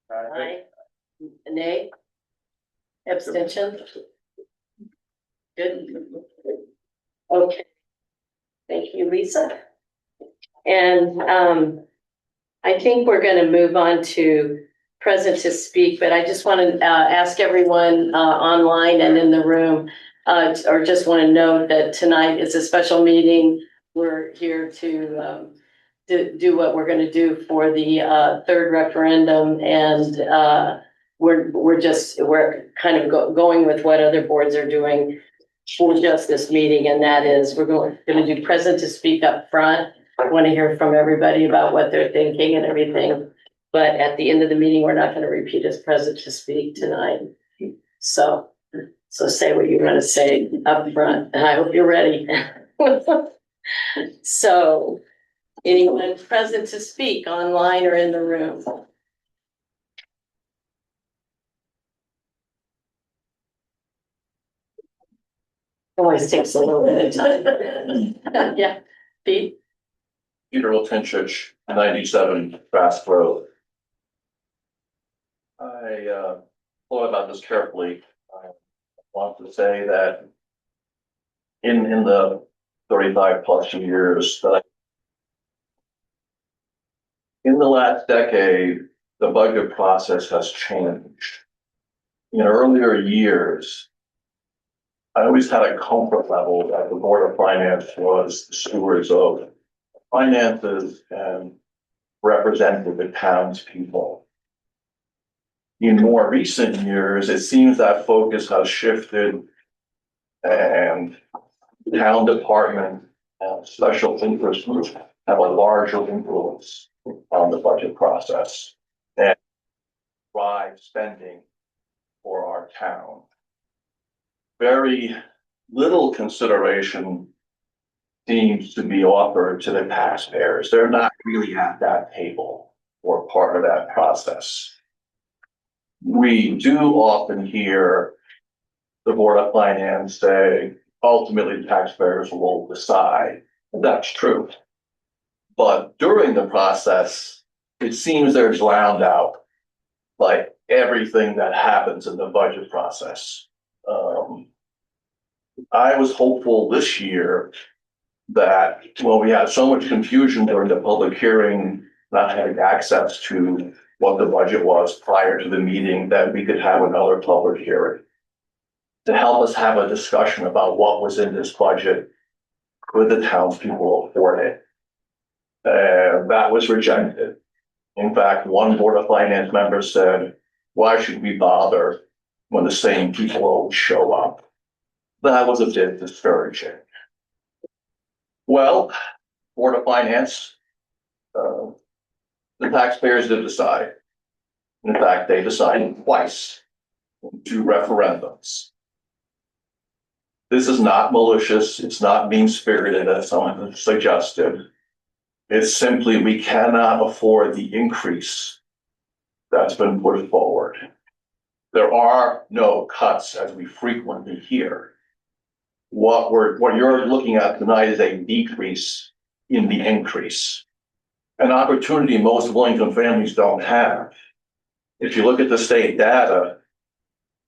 Aye. Nay? Abstention? Good. Okay. Thank you, Lisa. And I think we're going to move on to present to speak, but I just want to ask everyone online and in the room, or just want to note that tonight is a special meeting. We're here to do what we're going to do for the third referendum, and we're kind of going with what other boards are doing for just this meeting, and that is we're going to do present to speak up front. I want to hear from everybody about what they're thinking and everything. But at the end of the meeting, we're not going to repeat as present to speak tonight. So say what you're going to say up front, and I hope you're ready. So anyone present to speak online or in the room? Always takes a little bit of time. Yeah, Pete? Peter Latinchich, 97 Fast Road. I thought about this carefully. I want to say that in the 35 plus years that in the last decade, the budget process has changed. In earlier years, I always had a comfort level that the Board of Finance was the stewards of finances and represented the townspeople. In more recent years, it seems that focus has shifted, and town department and special interest groups have a larger influence on the budget process and drive spending for our town. Very little consideration seems to be offered to the taxpayers. They're not really at that table or part of that process. We do often hear the Board of Finance say, ultimately the taxpayers will decide. That's true. But during the process, it seems they're drowned out by everything that happens in the budget process. I was hopeful this year that, well, we had so much confusion during the public hearing, not having access to what the budget was prior to the meeting, that we could have another public hearing to help us have a discussion about what was in this budget. Could the townspeople afford it? That was rejected. In fact, one Board of Finance member said, why should we bother when the same people always show up? That was a bit discouraging. Well, Board of Finance, the taxpayers did decide. In fact, they decided twice in 2 referendums. This is not malicious. It's not mean-spirited, as someone suggested. It's simply we cannot afford the increase that's been put forward. There are no cuts, as we frequently hear. What you're looking at tonight is a decrease in the increase, an opportunity most low-income families don't have. If you look at the state data,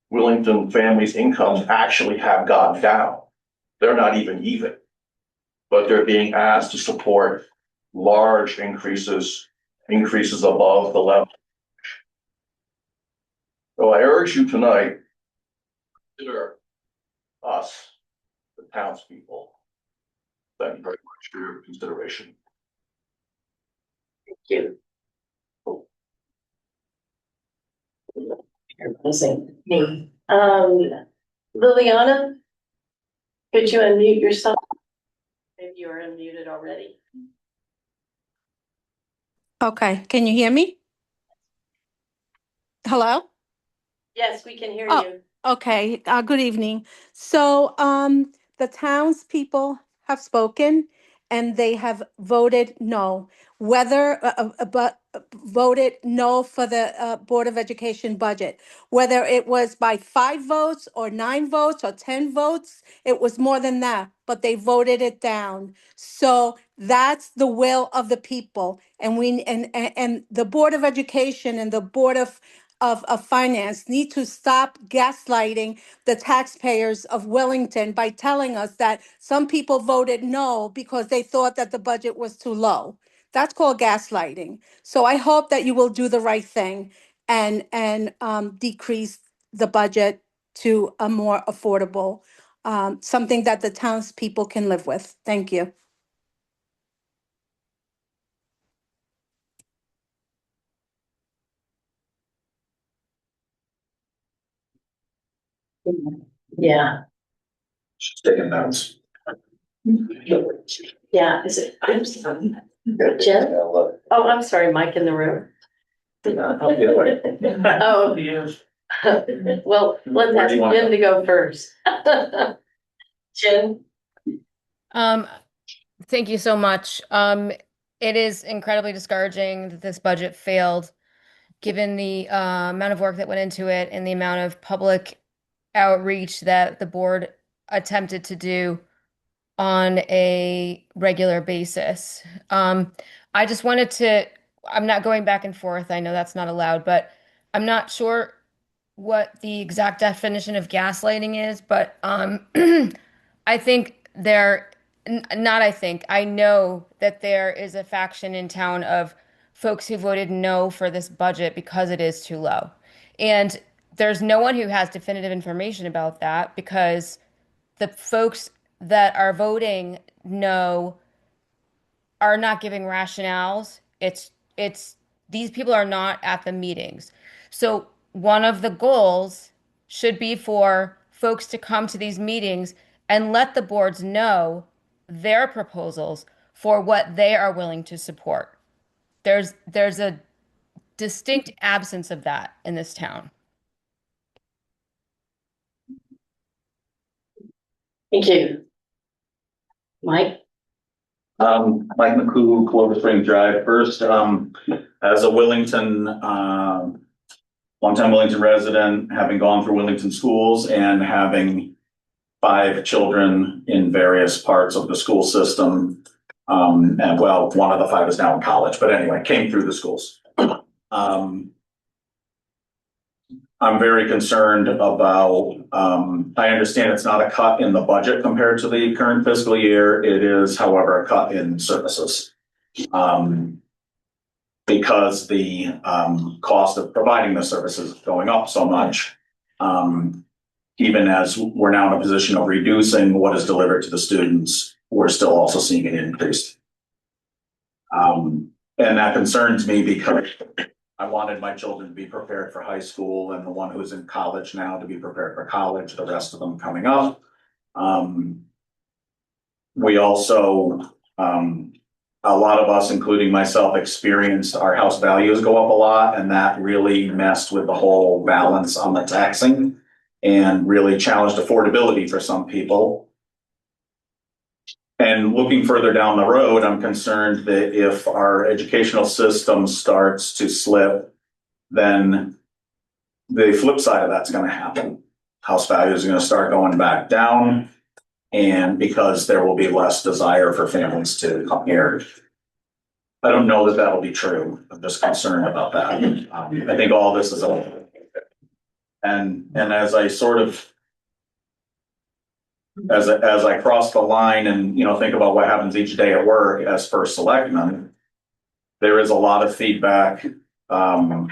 Wellington families' incomes actually have gone down. They're not even, but they're being asked to support large increases above the level. So I urge you tonight, consider us, the townspeople. Thank you very much for your consideration. Thank you. You're buzzing me. Liliana, could you unmute yourself? Maybe you were unmuted already. Okay, can you hear me? Hello? Yes, we can hear Oh, you. Okay, good evening. So, the townspeople have spoken and they have voted no. Whether, voted no for the Board of Education budget. Whether it was by 5 votes or 9 votes or 10 votes, it was more than that, but they voted it down. So that's the will of the people. And and the Board of Education and the Board of Finance need to stop gaslighting the taxpayers of Wellington by telling us that some people voted no because they thought that the budget was too low. That's called gaslighting. So I hope that you will do the right thing and decrease the budget to a more affordable, something that the townspeople can live with. Thank you. Yeah, She's taking notes. yeah, is it, I'm sorry. Jen? Oh, I'm sorry, Mike in the room. Oh, well, let's ask Jen to go first. Jen? Thank you so much. It is incredibly discouraging that this budget failed, given the amount of work that went into it and the amount of public outreach that the board attempted to do on a regular basis. I just wanted to, I'm not going back and forth. I know that's not allowed, but I'm not sure what the exact definition of gaslighting is, but I think not I think, I know that there is a faction in town of folks who voted no for this budget because it is too low. And there's no one who has definitive information about that because the folks that are voting no are not giving rationales. It's these people are not at the meetings. So one of the goals should be for folks to come to these meetings and let the boards know their proposals for what they are willing to support. There's a distinct absence of that in this town. Thank you. Mike? Mike McCoo, Clover Spring Drive. First, as a Wellington, longtime Wellington resident, having gone through Wellington schools and having 5 children in various parts of the school system. And well, one of the 5 is now in college, but anyway, came through the schools. I'm very concerned about, I understand it's not a cut in the budget compared to the current fiscal year. It is, however, a cut in services. Because the cost of providing the services is going up so much. Even as we're now in a position of reducing what is delivered to the students, we're still also seeing an increase. And that concerns me because I wanted my children to be prepared for high school and the one who's in college now to be prepared for college, the rest of them coming up. We also, a lot of us, including myself, experienced our house values go up a lot, and that really messed with the whole balance on the taxing and really challenged affordability for some people. And looking further down the road, I'm concerned that if our educational system starts to slip, then the flip side of that's going to happen. House values are going to start going back down, and because there will be less desire for families to come here. I don't know that that'll be true. I'm just concerned about that. I think all this is a, and as I sort of, as I cross the line and, you know, think about what happens each day at work as first selectman, there is a lot of feedback from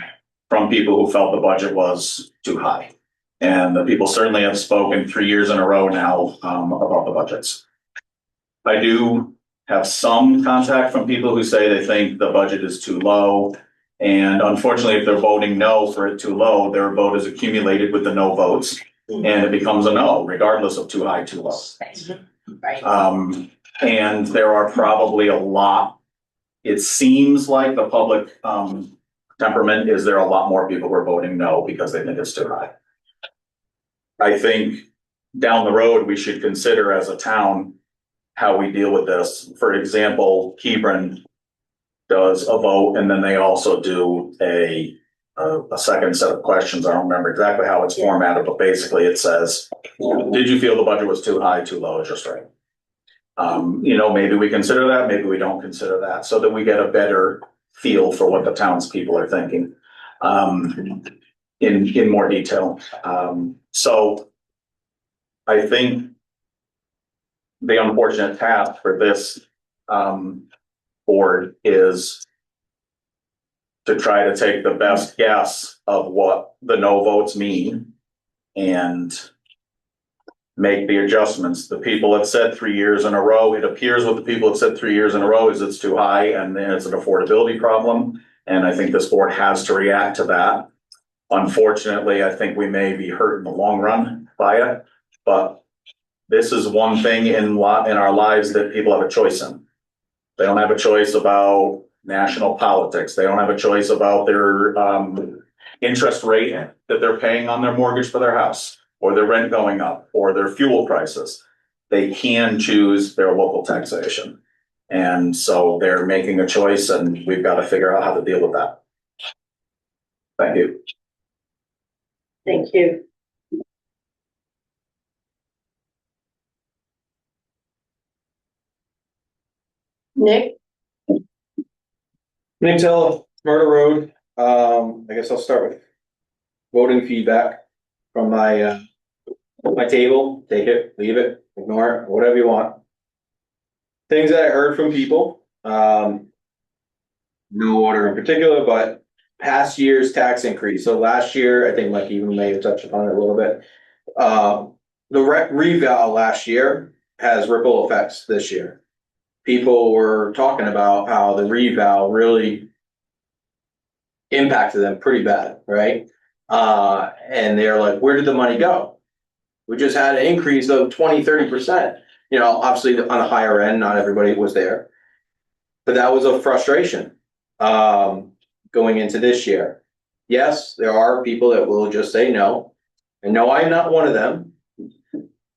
people who felt the budget was too high. And the people certainly have spoken 3 years in a row now about the budgets. I do have some contact from people who say they think the budget is too low. And unfortunately, if they're voting no for it too low, their vote is accumulated with the no votes. And it becomes a no, regardless of too high, too low. Right. And there are probably a lot, it seems like the public, temperament is there a lot more people who are voting no because they think it's too high. I think down the road, we should consider as a town how we deal with this. For example, Hebron does a vote and then they also do a second set of questions. I don't remember exactly how it's formatted, but basically it says, did you feel the budget was too high, too low, or just right? Maybe we consider that, maybe we don't consider that, so that we get a better feel for what the townspeople are thinking in more detail. So I think the unfortunate task for this board is to try to take the best guess of what the no votes mean and make the adjustments. The people have said 3 years in a row, it appears what the people have said 3 years in a row is it's too high and then it's an affordability problem. And I think this board has to react to that. Unfortunately, I think we may be hurt in the long run by it, but this is one thing in our lives that people have a choice in. They don't have a choice about national politics. They don't have a choice about their interest rate that they're paying on their mortgage for their house, or their rent going up, or their fuel prices. They can choose their local taxation. And so they're making a choice and we've got to figure out how to deal with that. Thank you. Thank you. Nick? Nick Tell, Murder Road. I guess I'll start with voting feedback from my table. Take it, leave it, ignore it, whatever you want. Things that I heard from people, no order in particular, but past year's tax increase. So last year, I think Mike even may have touched upon it a little bit. The reval last year has ripple effects this year. People were talking about how the reval really impacted them pretty bad, right? And they're like, where did the money go? We just had an increase of 20-30%. Obviously on the higher end, not everybody was there. But that was a frustration going into this year. Yes, there are people that will just say no. And no, I'm not one of them.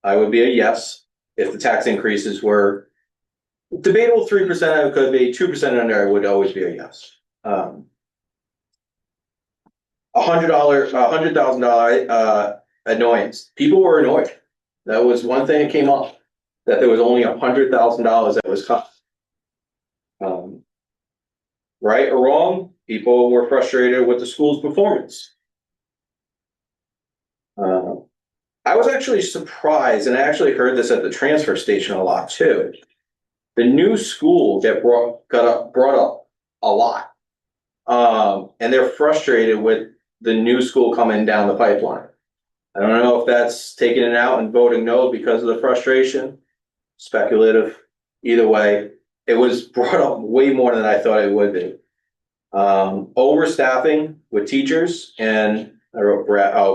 I would be a yes if the tax increases were debatable. 3% I could be, 2% under I would always be a yes. $100,000 annoyance. People were annoyed. That was one thing that came up, that there was only $100,000 that was cut. Right or wrong, people were frustrated with the school's performance. I was actually surprised, and I actually heard this at the transfer station a lot too. The new school got brought up a lot, and they're frustrated with the new school coming down the pipeline. I don't know if that's taking it out and voting no because of the frustration. Speculative. Either way, it was brought up way more than I thought it would be. Overstaffing with teachers and I wrote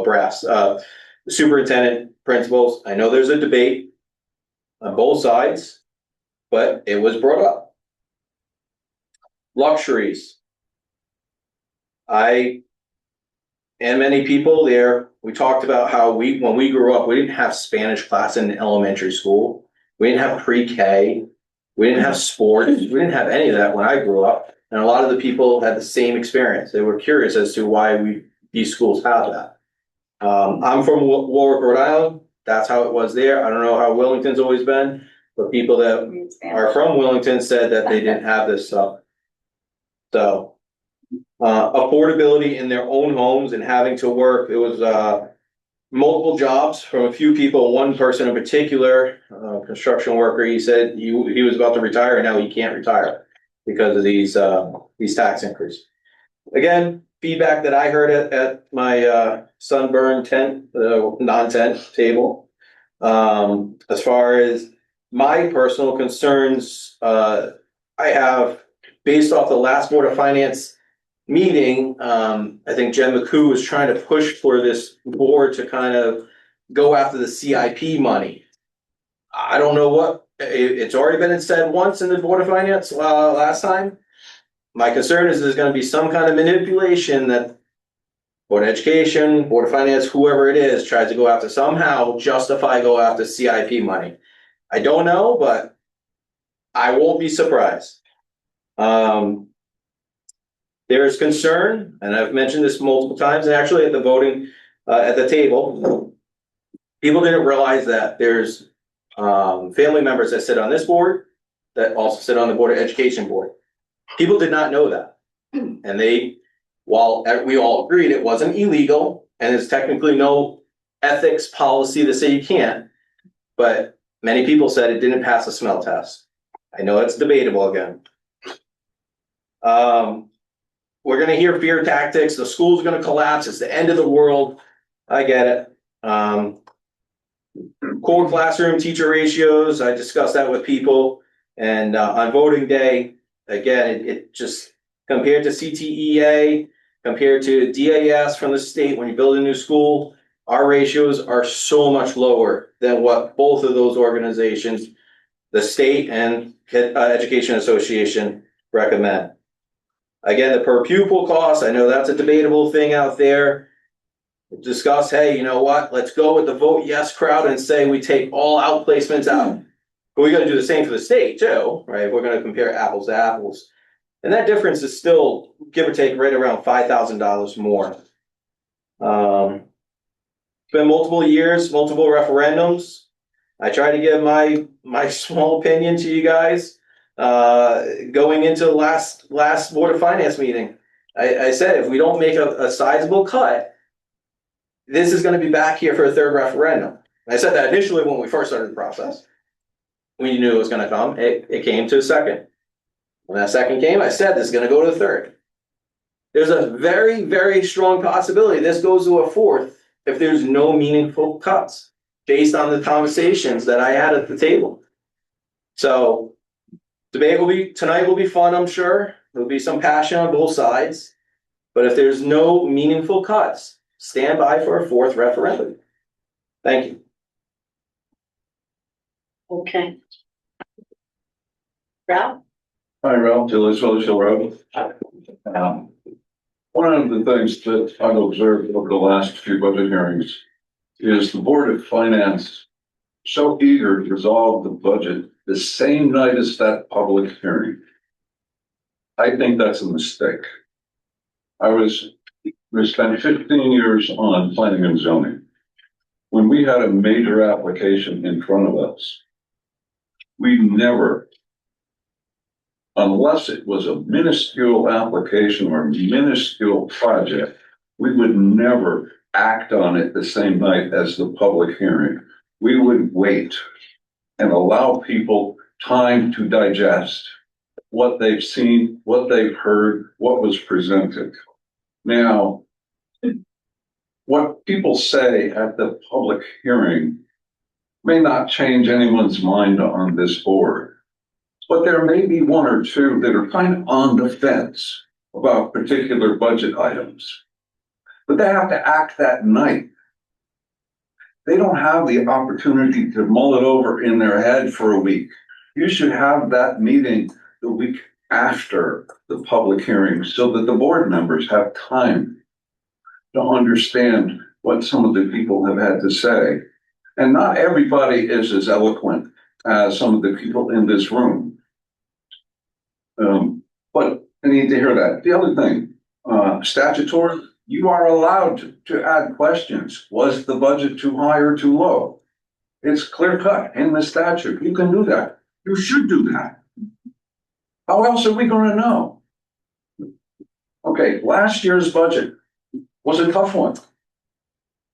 brass. The superintendent, principals. I know there's a debate on both sides, but it was brought up. Luxuries. And many people there, we talked about how when we grew up, we didn't have Spanish class in elementary school. We didn't have pre-K. We didn't have sports. We didn't have any of that when I grew up. And a lot of the people had the same experience. They were curious as to why these schools have that. I'm from Warwick, Rhode Island. That's how it was there. I don't know how Wellington's always been, but people that are from Wellington said that they didn't have this stuff. So, affordability in their own homes and having to work. It was multiple jobs from a few people. One person in particular, construction worker, he said he was about to retire and now he can't retire because of these tax increases. Again, feedback that I heard at my sunburn tent, non-tent table. As far as my personal concerns, I have, based off the last Board of Finance meeting, I think Jen McCoo was trying to push for this board to kind of go after the CIP money. I don't know what, it's already been said once in the Board of Finance, last time. My concern is there's gonna be some kind of manipulation that Board of Education, Board of Finance, whoever it is, tries to go after, somehow justify go after CIP money. I don't know, but I won't be surprised. There is concern, and I've mentioned this multiple times, and actually at the voting, at the table, people didn't realize that there's family members that sit on this board that also sit on the Board of Education board. People did not know that. And while we all agreed it wasn't illegal, and there's technically no ethics policy to say you can't, but many people said it didn't pass the smell test. I know it's debatable again. We're gonna hear fear tactics, the school's gonna collapse, it's the end of the world. I get it. Core classroom teacher ratios, I discussed that with people, and on voting day, again, it just compared to CTEA, compared to DAS from the state, when you build a new school, our ratios are so much lower than what both of those organizations, the state and Education Association, recommend. Again, the per pupil cost, I know that's a debatable thing out there. Discuss, hey, you know what, let's go with the vote yes crowd and say we take all outplacements out. But we gotta do the same for the state too, right? We're gonna compare apples to apples. And that difference is still, give or take, right around $5,000 more. It's been multiple years, multiple referendums. I try to give my small opinion to you guys. Going into the last Board of Finance meeting, I said, if we don't make a sizable cut, this is gonna be back here for a third referendum. I said that initially when we first started the process. We knew it was gonna come, it came to a second. When that second came, I said this is gonna go to the third. There's a very, very strong possibility this goes to a fourth if there's no meaningful cuts, based on the conversations that I had at the table. So tonight will be fun, I'm sure. There'll be some passion on both sides. But if there's no meaningful cuts, stand by for a fourth referendum. Thank you. Okay. Ralph? Hi, Ralph Tillis, Village Hill Road. One of the things that I've observed over the last few budget hearings is the Board of Finance so eager to resolve the budget the same night as that public hearing. I think that's a mistake. We spent 15 years on planning and zoning. When we had a major application in front of us, we never, unless it was a minuscule application or a minuscule project, we would never act on it the same night as the public hearing. We would wait and allow people time to digest what they've seen, what they've heard, what was presented. Now, what people say at the public hearing may not change anyone's mind on this board, but there may be one or two that are kind of on the fence about particular budget items. But they have to act that night. They don't have the opportunity to mull it over in their head for a week. You should have that meeting the week after the public hearing so that the board members have time to understand what some of the people have had to say. And not everybody is as eloquent as some of the people in this room. But I need to hear that. The other thing, statutory, you are allowed to add questions. Was the budget too high or too low? It's clear cut in the statute. You can do that. You should do that. How else are we going to know? Okay, last year's budget was a tough one.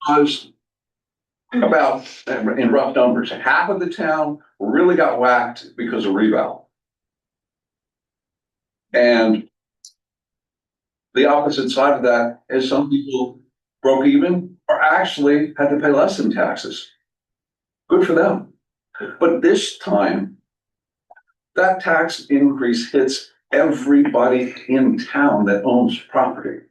Because about, in rough numbers, half of the town really got whacked because of reval. And the opposite side of that is some people broke even or actually had to pay less in taxes. Good for them. But this time, that tax increase hits everybody in town that owns property.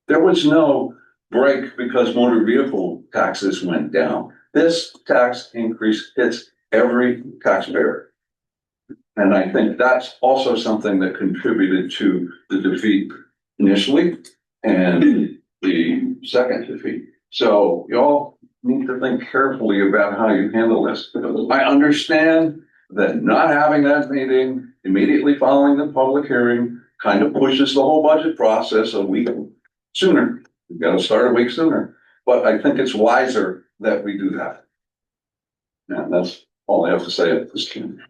There was no break because motor vehicle taxes went down. This tax increase hits every taxpayer. And I think that's also something that contributed to the defeat initially and the second defeat. So y'all need to think carefully about how you handle this. I understand that not having that meeting immediately following the public hearing kind of pushes the whole budget process a week sooner. We've got to start a week sooner. But I think it's wiser that we do that. And that's all I have to say at this time.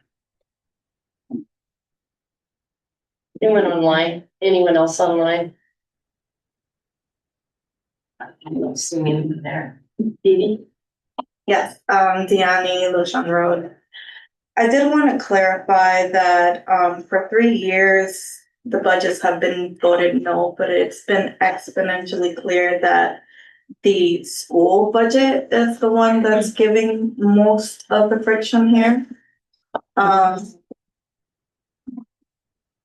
Anyone online? Anyone else online? I don't see anyone there. Dee Yes, Deani, Lushan Road. I did want to clarify that, for 3 years, the budgets have been voted no, but it's been exponentially clear that the school budget is the one that's giving most of the friction here.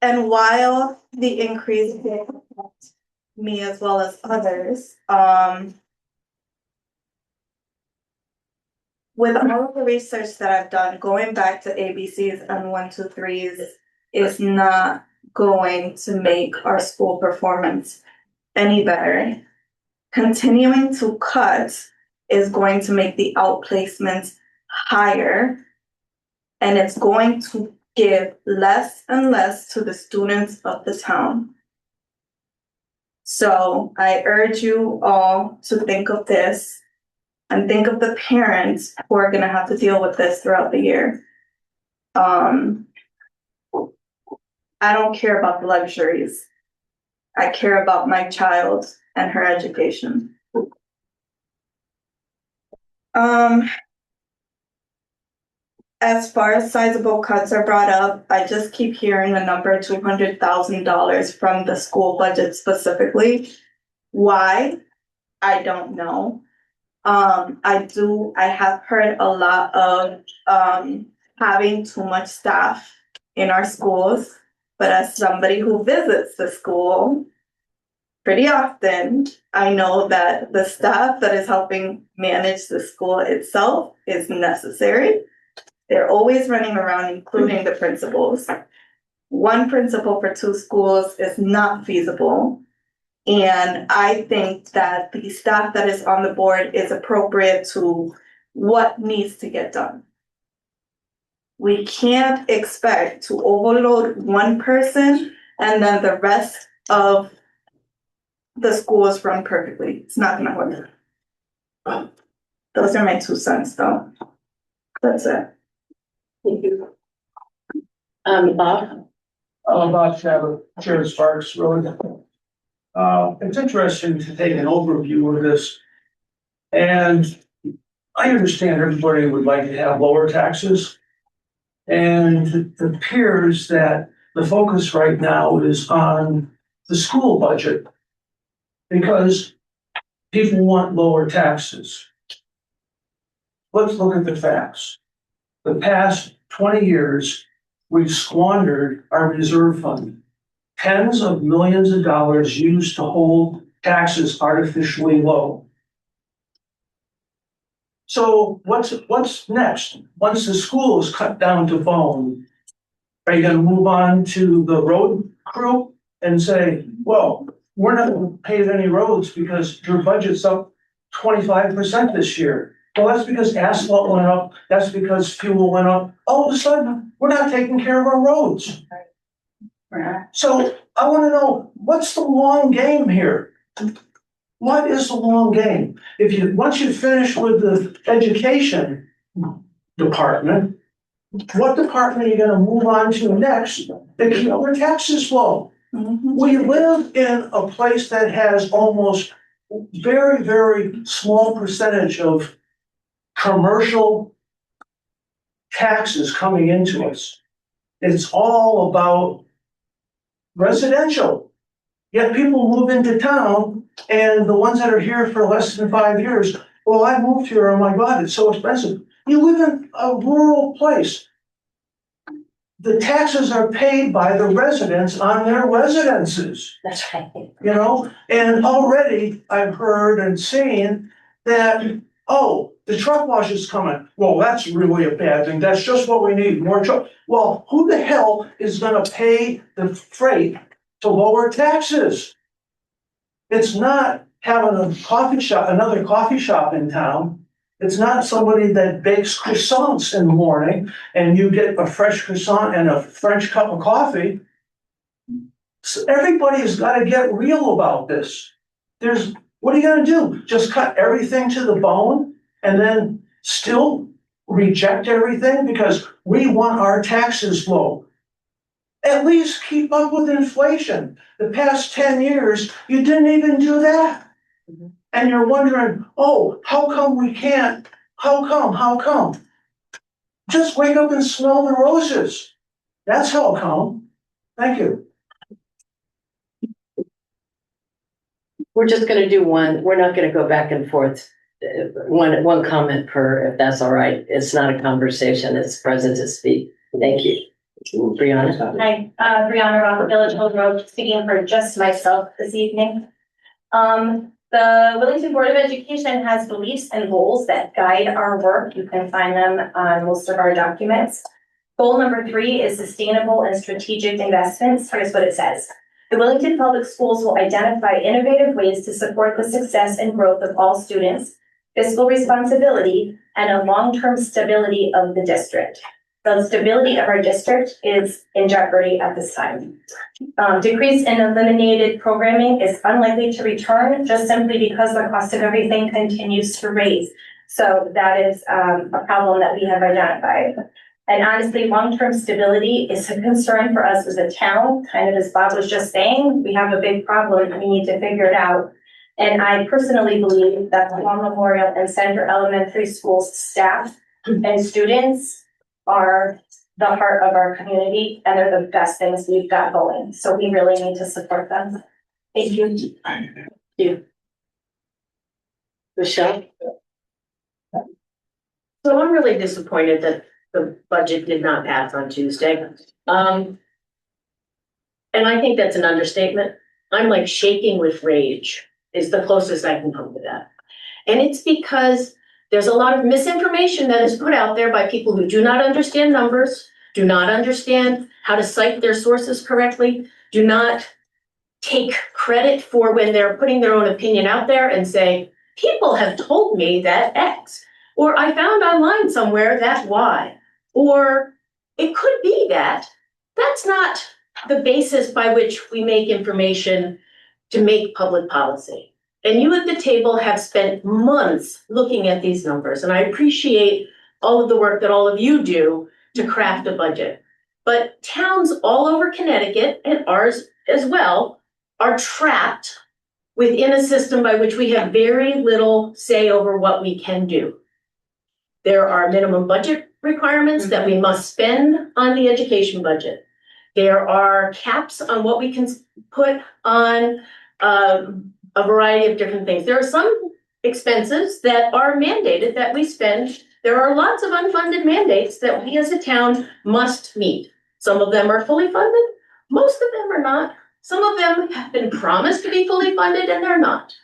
And while the increase did affect me as well as others, with all of the research that I've done, going back to ABCs and 1, 2, 3s is not going to make our school performance any better. Continuing to cut is going to make the outplacements higher, and it's going to give less and less to the students of the town. So I urge you all to think of this and think of the parents who are going to have to deal with this throughout the year. I don't care about the luxuries. I care about my child and her education. As far as sizable cuts are brought up, I just keep hearing the number $200,000 from the school budget specifically. Why? I don't know. I have heard a lot of having too much staff in our schools, but as somebody who visits the school pretty often, I know that the staff that is helping manage the school itself is necessary. They're always running around, including the principals. One principal for 2 schools is not feasible. And I think that the staff that is on the board is appropriate to what needs to get done. We can't expect to overload one person and then the rest of the schools run perfectly. It's not gonna work. Those are my 2 cents though. That's it. Thank you. Bob? About Chair Sparks Road. It's interesting to take an overview of this. And I understand everybody would like to have lower taxes. And it appears that the focus right now is on the school budget because people want lower taxes. Let's look at the facts. The past 20 years, we've squandered our reserve fund. Tens of millions of dollars used to hold taxes artificially low. So what's next? Once the school is cut down to bone, are you gonna move on to the road crew and say, well, we're not gonna pave any roads because your budget's up 25% this year? Well, that's because asphalt went up, that's because fuel went up. All of a sudden, we're not taking care of our roads. So I wanna know, what's the long game here? What is the long game? Once you finish with the education department, what department are you gonna move on to next that keep our taxes low? We live in a place that has almost very, very small percentage of commercial taxes coming into us. It's all about residential. Yet people move into town and the ones that are here for less than 5 years, well, I moved here, oh my God, it's so expensive. You live in a rural place. the taxes are paid by the residents on their residences. That's right. You know, and already I've heard and seen that, oh, the truck wash is coming. Well, that's really a bad thing. That's just what we need, more truck. Well, who the hell is gonna pay the freight to lower taxes? It's not having a coffee shop, another coffee shop in town. It's not somebody that bakes croissants in the morning and you get a fresh croissant and a French cup of coffee. So everybody's gotta get real about this. What are you gonna do? Just cut everything to the bone and then still reject everything because we want our taxes low? At least keep up with inflation. The past 10 years, you didn't even do that. And you're wondering, oh, how come we can't? How come? Just wake up and smell the roses. That's how come. Thank you. We're just gonna do one, we're not gonna go back and forth. One comment per, if that's all right. It's not a conversation, it's present to speak. Thank you. Brianna? Hi, Brianna Rock, Village Hill Road, speaking for just myself this evening. The Wellington Board of Education has beliefs and goals that guide our work. You can find them on most of our documents. Goal number 3 is sustainable and strategic investments. Here's what it says. The Wellington Public Schools will identify innovative ways to support the success and growth of all students, fiscal responsibility, and a long-term stability of the district. The stability of our district is in jeopardy at this time. Decrease in eliminated programming is unlikely to return just simply because the cost of everything continues to raise. So that is a problem that we have identified. And honestly, long-term stability is a concern for us as a town. Kind of as Bob was just saying, we have a big problem and we need to figure it out. And I personally believe that the Long Memorial and Center Elementary Schools staff and students are the heart of our community and they're the best things we've got going. So we really need to support them. Thank you. Thank you. Michelle? So I'm really disappointed that the budget did not pass on Tuesday. And I think that's an understatement. I'm like shaking with rage is the closest I can come to that. And it's because there's a lot of misinformation that is put out there by people who do not understand numbers, do not understand how to cite their sources correctly, do not take credit for when they're putting their own opinion out there and say, people have told me that X, or I found online somewhere that Y, or it could be that. That's not the basis by which we make information to make public policy. And you at the table have spent months looking at these numbers, and I appreciate all of the work that all of you do to craft a budget. But towns all over Connecticut, and ours as well, are trapped within a system by which we have very little say over what we can do. There are minimum budget requirements that we must spend on the education budget. There are caps on what we can put on a variety of different things. There are some expenses that are mandated that we spend. There are lots of unfunded mandates that we as a town must meet. Some of them are fully funded, most of them are not. Some of them have been promised to be fully funded and they're not.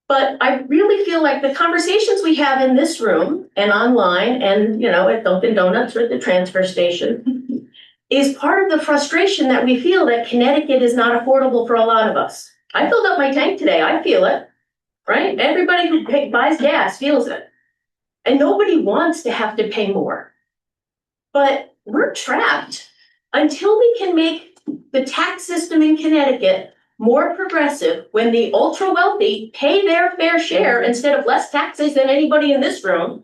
But I really feel like the conversations we have in this room and online and, you know, at Dunkin' Donuts or at the transfer station is part of the frustration that we feel that Connecticut is not affordable for a lot of us. I filled up my tank today. I feel it, right? Everybody who buys gas feels it. And nobody wants to have to pay more. But we're trapped until we can make the tax system in Connecticut more progressive when the ultra wealthy pay their fair share instead of less taxes than anybody in this room.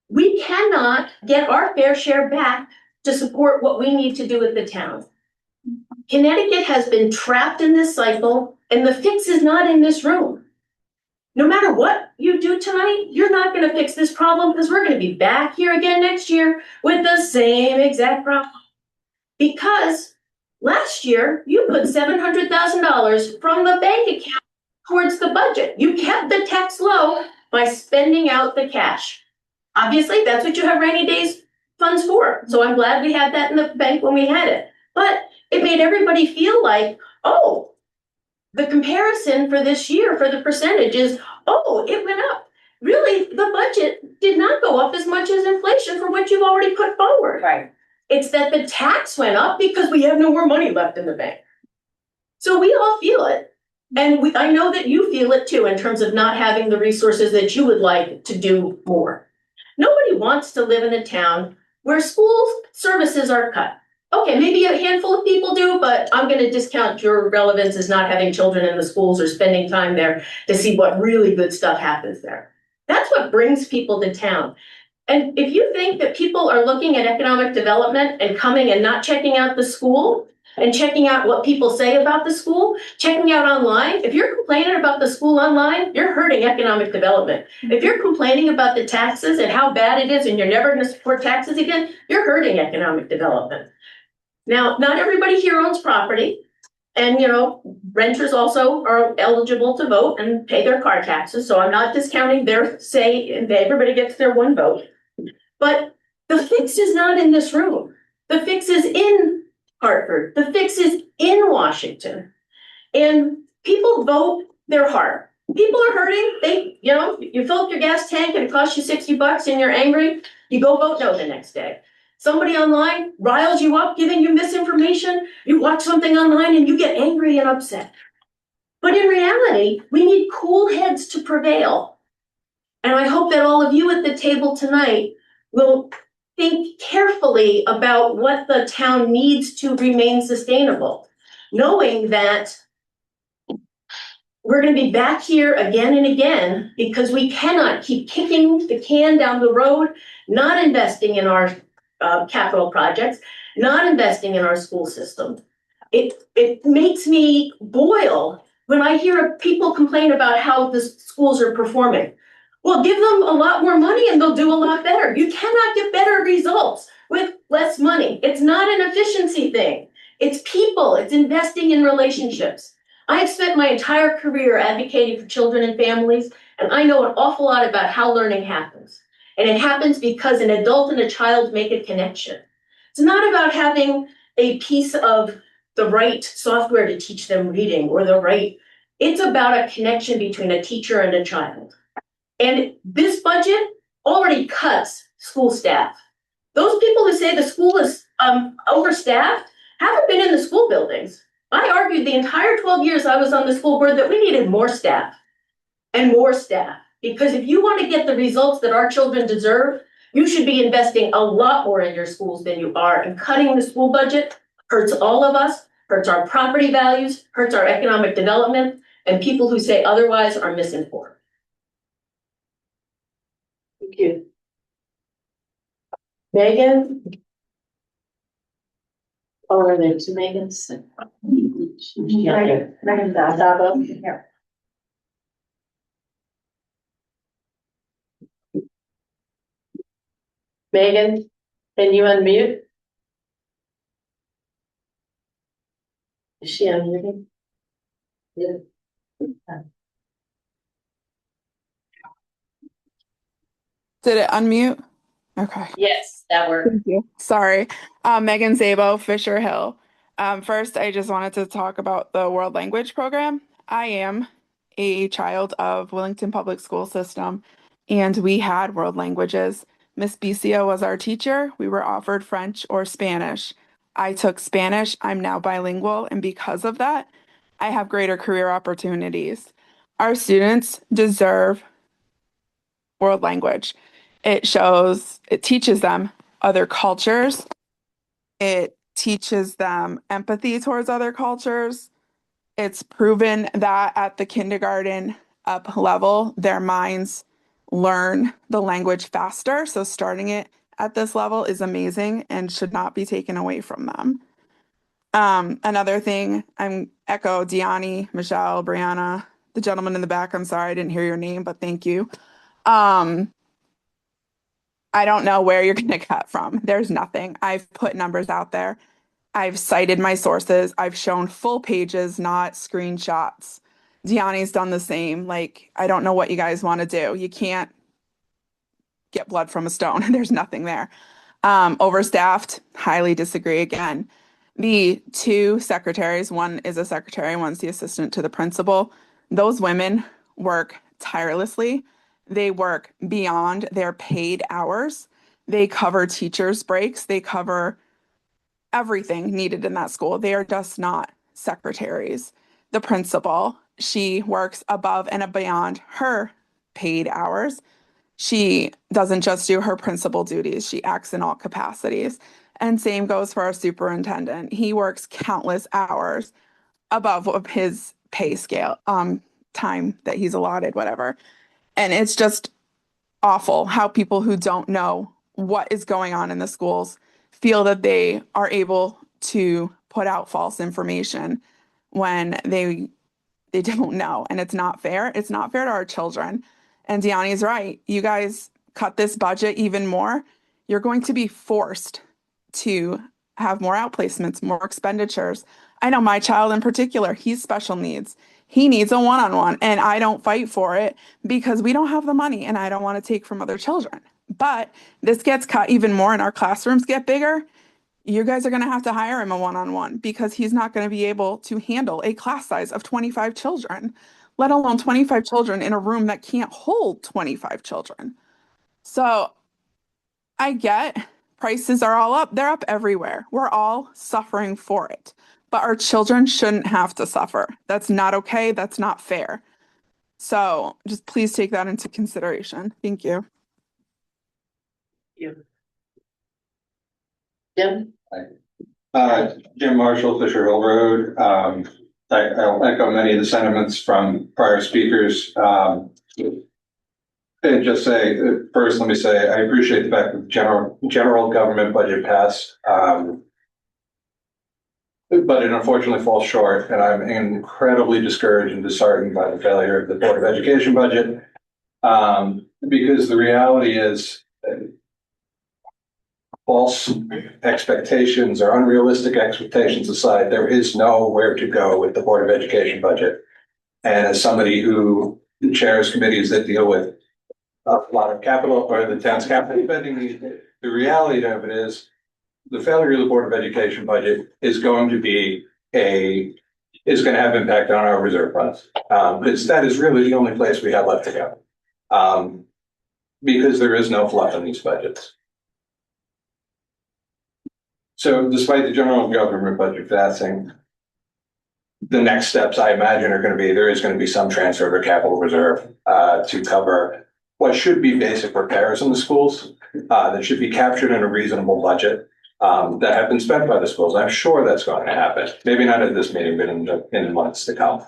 We cannot get our fair share back to support what we need to do with the town. Connecticut has been trapped in this cycle, and the fix is not in this room. No matter what you do tonight, you're not going to fix this problem because we're going to be back here again next year with the same exact problem. Because last year, you put $700,000 from the bank account towards the budget. You kept the tax low by spending out the cash. Obviously, that's what you have rainy days funds for. So I'm glad we had that in the bank when we had it. But it made everybody feel like, oh, the comparison for this year for the percentages, oh, it went up. Really, the budget did not go up as much as inflation for what you've already put forward. Right. It's that the tax went up because we have no more money left in the bank. So we all feel it. And I know that you feel it too, in terms of not having the resources that you would like to do more. Nobody wants to live in a town where school services are cut. Okay, maybe a handful of people do, but I'm gonna discount your relevance as not having children in the schools or spending time there to see what really good stuff happens there. That's what brings people to town. And if you think that people are looking at economic development and coming and not checking out the school and checking out what people say about the school, checking out online, if you're complaining about the school online, you're hurting economic development. If you're complaining about the taxes and how bad it is and you're never gonna support taxes again, you're hurting economic development. Now, not everybody here owns property. And, renters also are eligible to vote and pay their car taxes. So I'm not discounting their say, everybody gets their one vote. But the fix is not in this room. The fix is in Hartford. The fix is in Washington. And people vote their heart. People are hurting. You fill up your gas tank and it costs you $60 and you're angry. You go vote no the next day. Somebody online riles you up, giving you misinformation. You watch something online and you get angry and upset. But in reality, we need cool heads to prevail. And I hope that all of you at the table tonight will think carefully about what the town needs to remain sustainable, knowing that we're going to be back here again and again because we cannot keep kicking the can down the road, not investing in our capital projects, not investing in our school system. It makes me boil when I hear people complain about how the schools are performing. Well, give them a lot more money and they'll do a lot better. You cannot get better results with less money. It's not an efficiency thing. It's people. It's investing in relationships. I've spent my entire career advocating for children and families, and I know an awful lot about how learning happens. And it happens because an adult and a child make a connection. It's not about having a piece of the right software to teach them reading or it's about a connection between a teacher and a child. And this budget already cuts school staff. Those people who say the school is overstaffed haven't been in the school buildings. I argued the entire 12 years I was on the school board that we needed more staff and more staff. Because if you want to get the results that our children deserve, you should be investing a lot more in your schools than you are. And cutting the school budget hurts all of us, hurts our property values, hurts our economic development, and people who say otherwise are misinformed. Thank you. Megan? Oh, are there two Megans? Megan Dabo? Yeah. Megan, can you unmute? Is she unmuted? Yeah. Did it unmute? Okay. Yes, that worked. Thank you. Sorry. Megan Zabo, Fisher Hill. First, I just wanted to talk about the World Language Program. I am a child of Willington Public School System, and we had world languages. Miss Bicio was our teacher. We were offered French or Spanish. I took Spanish. I'm now bilingual, and because of that, I have greater career opportunities. Our students deserve world language. It teaches them other cultures. It teaches them empathy towards other cultures. It's proven that at the kindergarten up level, their minds learn the language faster. So starting it at this level is amazing and should not be taken away from them. Another thing, I'm echo Deani, Michelle, Brianna, the gentleman in the back. I'm sorry, I didn't hear your name, but thank you. I don't know where you're going to cut from. There's nothing. I've put numbers out there. I've cited my sources. I've shown full pages, not screenshots. Deani's done the same. I don't know what you guys want to do. You can't get blood from a stone. There's nothing there. Overstaffed, highly disagree again. The two secretaries, one is a secretary, one's the assistant to the principal. Those women work tirelessly. They work beyond their paid hours. They cover teachers' breaks. They cover everything needed in that school. They are just not secretaries. The principal, she works above and beyond her paid hours. She doesn't just do her principal duties, she acts in all capacities. And same goes for our superintendent. He works countless hours above of his pay scale, time that he's allotted, whatever. And it's just awful how people who don't know what is going on in the schools feel that they are able to put out false information when they don't know, and it's not fair. It's not fair to our children. And Deani's right. You guys cut this budget even more, you're going to be forced to have more outplacements, more expenditures. I know my child in particular, he's special needs. He needs a one-on-one, and I don't fight for it because we don't have the money and I don't want to take from other children. But this gets cut even more and our classrooms get bigger. You guys are going to have to hire him a one-on-one because he's not going to be able to handle a class size of 25 children, let alone 25 children in a room that can't hold 25 children. So I get prices are all up. They're up everywhere. We're all suffering for it. But our children shouldn't have to suffer. That's not okay. That's not fair. So just please take that into consideration. Thank you. Jim? Jim Marshall, Fisher Hill Road. I'll echo many of the sentiments from prior speakers. And just say, first, let me say, I appreciate the fact that the general government budget passed. But it unfortunately falls short, and I'm incredibly discouraged and disheartened by the failure of the Board of Education budget. Because the reality is, false expectations or unrealistic expectations aside, there is nowhere to go with the Board of Education budget. And as somebody who chairs committees that deal with a lot of capital or the town's capital spending, the reality of it is the failure of the Board of Education budget is going to have impact on our reserve funds. Because that is really the only place we have left to go. Because there is no fluff in these budgets. So despite the general government budget passing, the next steps I imagine are going to be, there is going to be some transfer of capital reserve to cover what should be basic repairs in the schools that should be captured in a reasonable budget that have been spent by the schools. I'm sure that's going to happen. Maybe not at this meeting, but in months to come.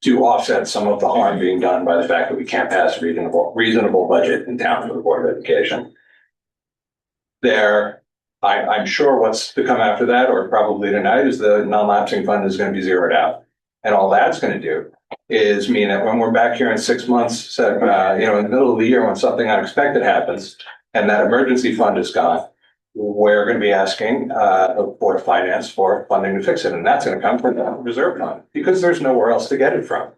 To offset some of the harm being done by the fact that we can't pass a reasonable budget in town for the Board of Education. I'm sure what's to come after that, or probably tonight, is the non-lapsing fund is going to be zeroed out. And all that's going to do is mean that when we're back here in 6 months, in the middle of the year when something unexpected happens and that emergency fund is gone, we're going to be asking the Board of Finance for funding to fix it. And that's going to come from the reserve fund because there's nowhere else to get it from.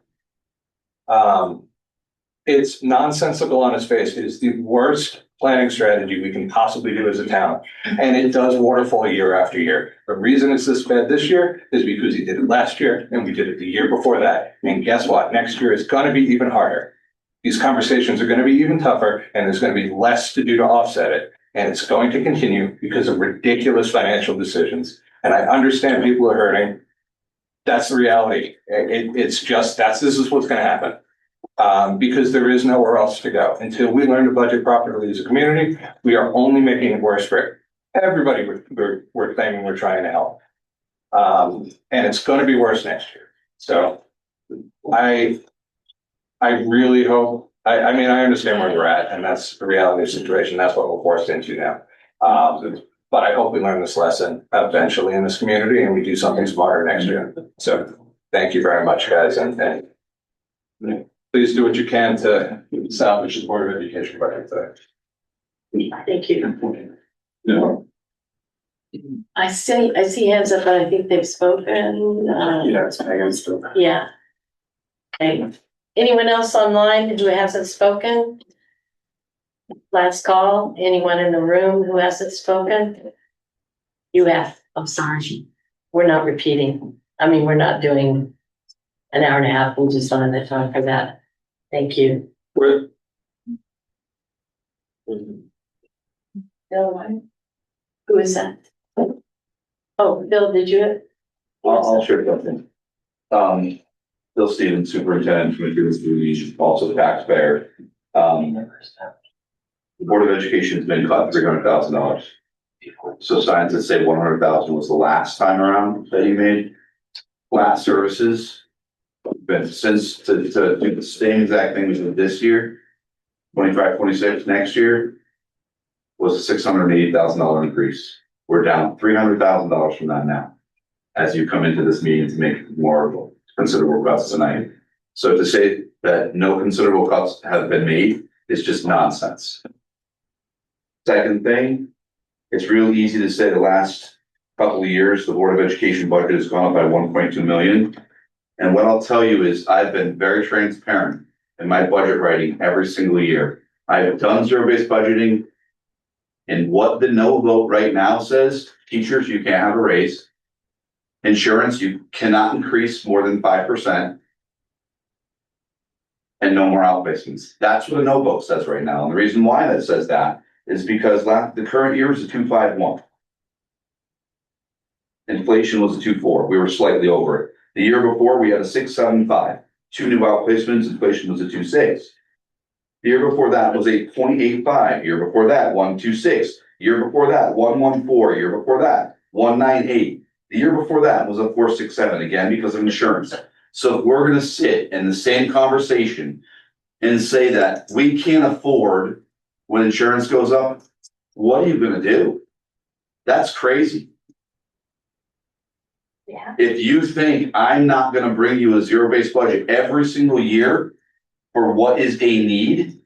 It's nonsensical on its face. It is the worst planning strategy we can possibly do as a town. And it does waterfall year after year. The reason it's this bad this year is because he did it last year and we did it the year before that. And guess what? Next year is going to be even harder. These conversations are going to be even tougher and there's going to be less to do to offset it. And it's going to continue because of ridiculous financial decisions. And I understand people are hurting. That's the reality. This is what's going to happen. Because there is nowhere else to go. Until we learn to budget properly as a community, we are only making it worse for everybody we're claiming we're trying to help. And it's going to be worse next year. So I really hope, I understand where we're at, and that's the reality of the situation. That's what we're forced into now. But I hope we learn this lesson eventually in this community and we do something smarter next year. So thank you very much, guys. And please do what you can to salvage the Board of Education budget today. Thank you. Yeah. I see hands up, but I think they've spoken. Yeah. Okay. Anyone else online who hasn't spoken? Last call, anyone in the room who hasn't spoken? You have, I'm sorry. We're not repeating. I mean, we're not doing an hour and a half. We'll just on the time for that. Thank you. We're- Bill, who is that? Oh, Bill, did you? I'll share something. Bill Stevens, Superintendent, Commissioners, Communities, also taxpayer. The Board of Education has been cut $300,000. So signs that say 100,000 was the last time around that you made. Last services, been since to do the same exact thing we did this year, 25, 26 next year, was a $680,000 increase. We're down $300,000 from that now, as you come into this meeting to make more considerable cuts tonight. So to say that no considerable cuts have been made is just nonsense. Second thing, it's real easy to say the last couple of years, the Board of Education budget has gone up by 1.2 million. And what I'll tell you is I've been very transparent in my budget writing every single year. I've done zero-based budgeting. And what the no vote right now says, teachers, you can't have a raise. Insurance, you cannot increase more than 5%. And no more outplacements. That's what a no vote says right now. And the reason why that says that is because the current year is a 2.51. Inflation was a 2.4. We were slightly over it. The year before, we had a 6.75. 2 new outplacements, inflation was a 2.6. The year before that was a 0.85. Year before that, 1.26. Year before that, 1.14. Year before that, 1.98. The year before that was a 4.67, again, because of insurance. So if we're gonna sit in the same conversation and say that we can't afford when insurance goes up, what are you gonna do? That's crazy. Yeah. If you think I'm not gonna bring you a zero-based budget every single year for what is a need,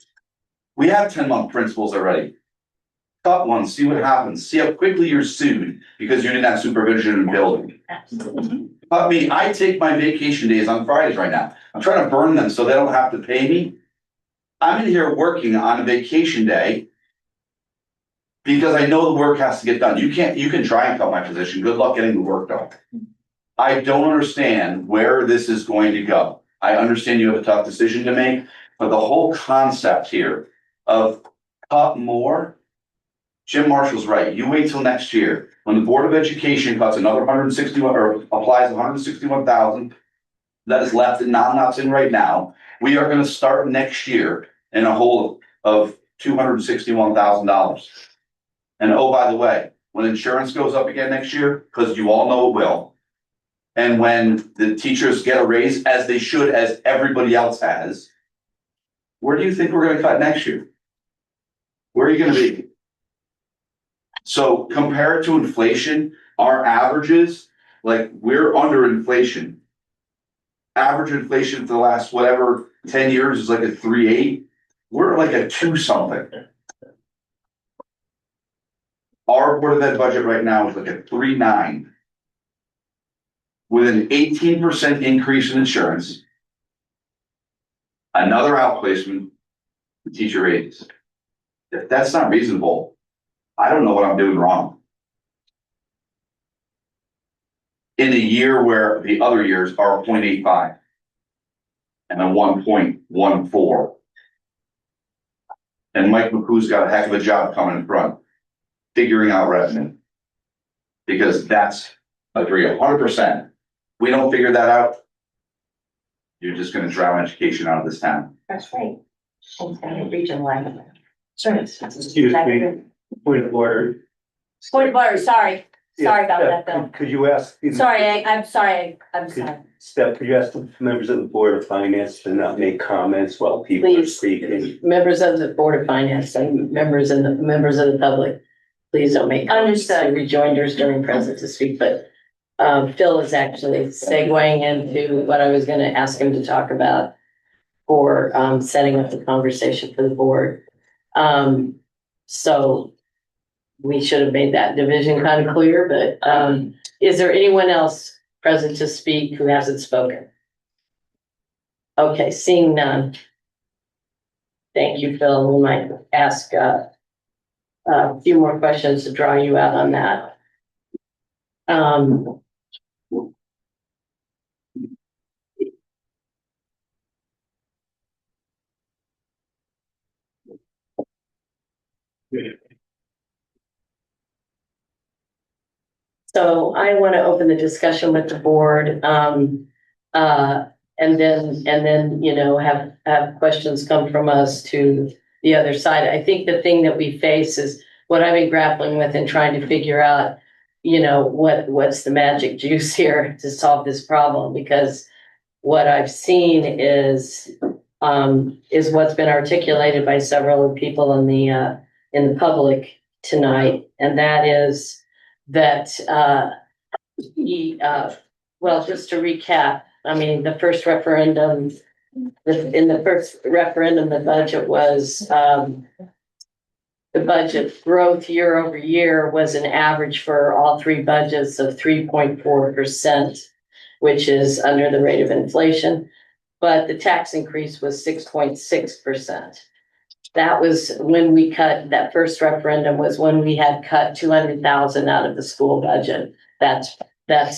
we have 10-month principles already. Cut one, see what happens, see how quickly you're sued because you didn't have supervision in building. Absolutely. But me, I take my vacation days on Fridays right now. I'm trying to burn them so they don't have to pay me. I'm in here working on a vacation day because I know the work has to get done. You can try and cut my position. Good luck getting the work done. I don't understand where this is going to go. I understand you have a tough decision to make, but the whole concept here of cut more, Jim Marshall's right. You wait till next year when the Board of Education cuts another 161 or applies 161,000 that is left and not in right now. We are going to start next year in a hole of $261,000. And oh, by the way, when insurance goes up again next year, because you all know it will, and when the teachers get a raise, as they should, as everybody else has, where do you think we're going to cut next year? Where are you going to be? So compared to inflation, our averages, like we're under inflation. Average inflation for the last whatever 10 years is like a 3.8. We're like a 2 something. Our Board of Ed budget right now is like a 3.9. With an 18% increase in insurance. Another outplacement, the teacher raises. If that's not reasonable, I don't know what I'm doing wrong. In a year where the other years are 0.85 and a 1.14. And Mike McCoo's got a heck of a job coming in front, figuring out revenue. Because that's agree 100%. We don't figure that out, you're just gonna drown education out of this town. That's right. Region line. Sorry. Excuse me, point of order. Point of order, sorry. Sorry about Yeah, that, Bill. Could you ask? Sorry, I'm sorry. I'm sorry. Steph, could you ask the members of the Board of Finance to not make comments while people are Please, speaking? members of the Board of Finance and members of the public, please don't make comments and rejoinders during present to speak, but Phil is actually segueing into what I was gonna ask him to talk about for setting up the conversation for the board. So we should have made that division kind of clear, but is there anyone else present to speak who hasn't spoken? Okay, seeing none. Thank you, Phil. We might ask a few more questions to draw you out on that. So I want to open the discussion with the board, and then, you know, have questions come from us to the other side. I think the thing that we face is what I've been grappling with and trying to figure out, you know, what's the magic juice here to solve this problem? Because what I've seen is what's been articulated by several people in the public tonight, and that is that well, just to recap, I mean, the first referendum, the budget was the budget growth year over year was an average for all three budgets of 3.4%, which is under the rate of inflation. But the tax increase was 6.6%. That was when we cut, that first referendum was when we had cut 200,000 out of the school budget. That's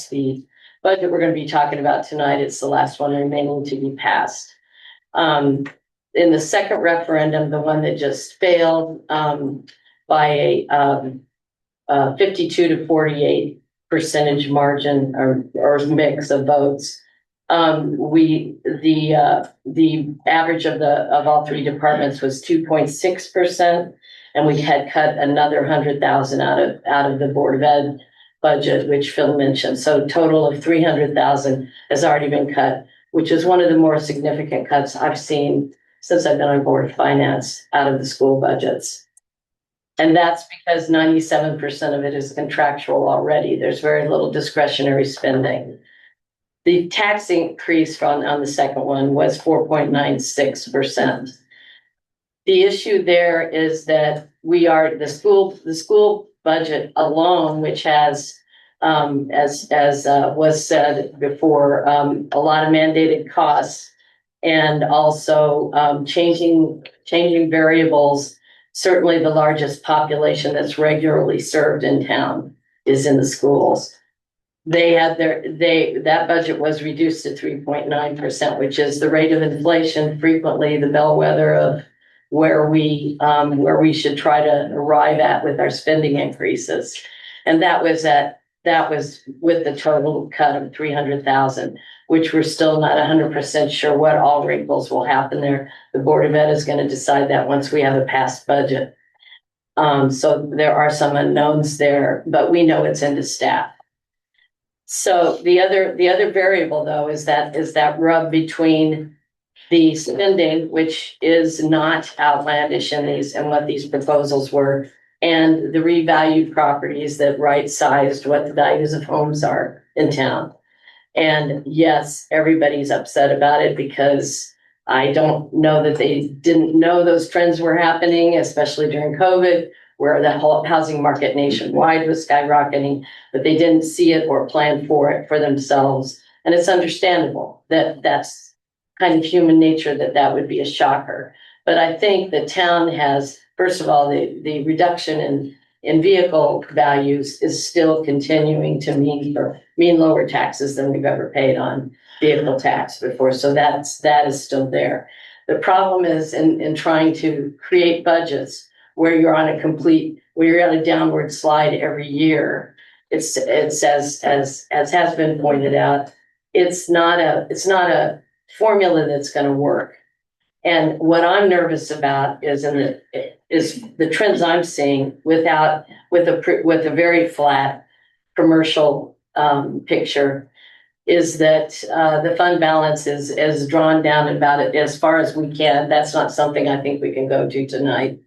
the budget we're going to be talking about tonight. It's the last one remaining to be passed. In the second referendum, the one that just failed by a 52 to 48 percentage margin or mix of votes, the average of all three departments was 2.6%, and we had cut another 100,000 out of the Board of Ed budget, which Phil mentioned. So a total of 300,000 has already been cut, which is one of the more significant cuts I've seen since I've been on Board of Finance out of the school budgets. And that's because 97% of it is contractual already. There's very little discretionary spending. The tax increase on the second one was 4.96%. The issue there is that the school budget alone, which has, as was said before, a lot of mandated costs and also changing variables. Certainly the largest population that's regularly served in town is in the schools. That budget was reduced to 3.9%, which is the rate of inflation, frequently the bellwether of where we should try to arrive at with our spending increases. And that was with the total cut of 300,000, which we're still not 100% sure what all wrinkles will happen there. The Board of Ed is going to decide that once we have a passed budget. So there are some unknowns there, but we know it's into staff. So the other variable though is that rub between the spending, which is not outlandish in what these proposals were, and the revalued properties that right-sized what the values of homes are in town. And yes, everybody's upset about it because I don't know that they didn't know those trends were happening, especially during COVID, where the whole housing market nationwide was skyrocketing, but they didn't see it or plan for it for themselves. And it's understandable that that's kind of human nature, that would be a shocker. But I think the town has, first of all, the reduction in vehicle values is still continuing to mean lower taxes than we've ever paid on vehicle tax before. So that is still there. The problem is in trying to create budgets where you're on a downward slide every year. It's as has been pointed out, it's not a formula that's going to work. And what I'm nervous about is the trends I'm seeing with a very flat commercial picture, is that the fund balance is drawn down about it as far as we can. That's not something I think we can go to tonight.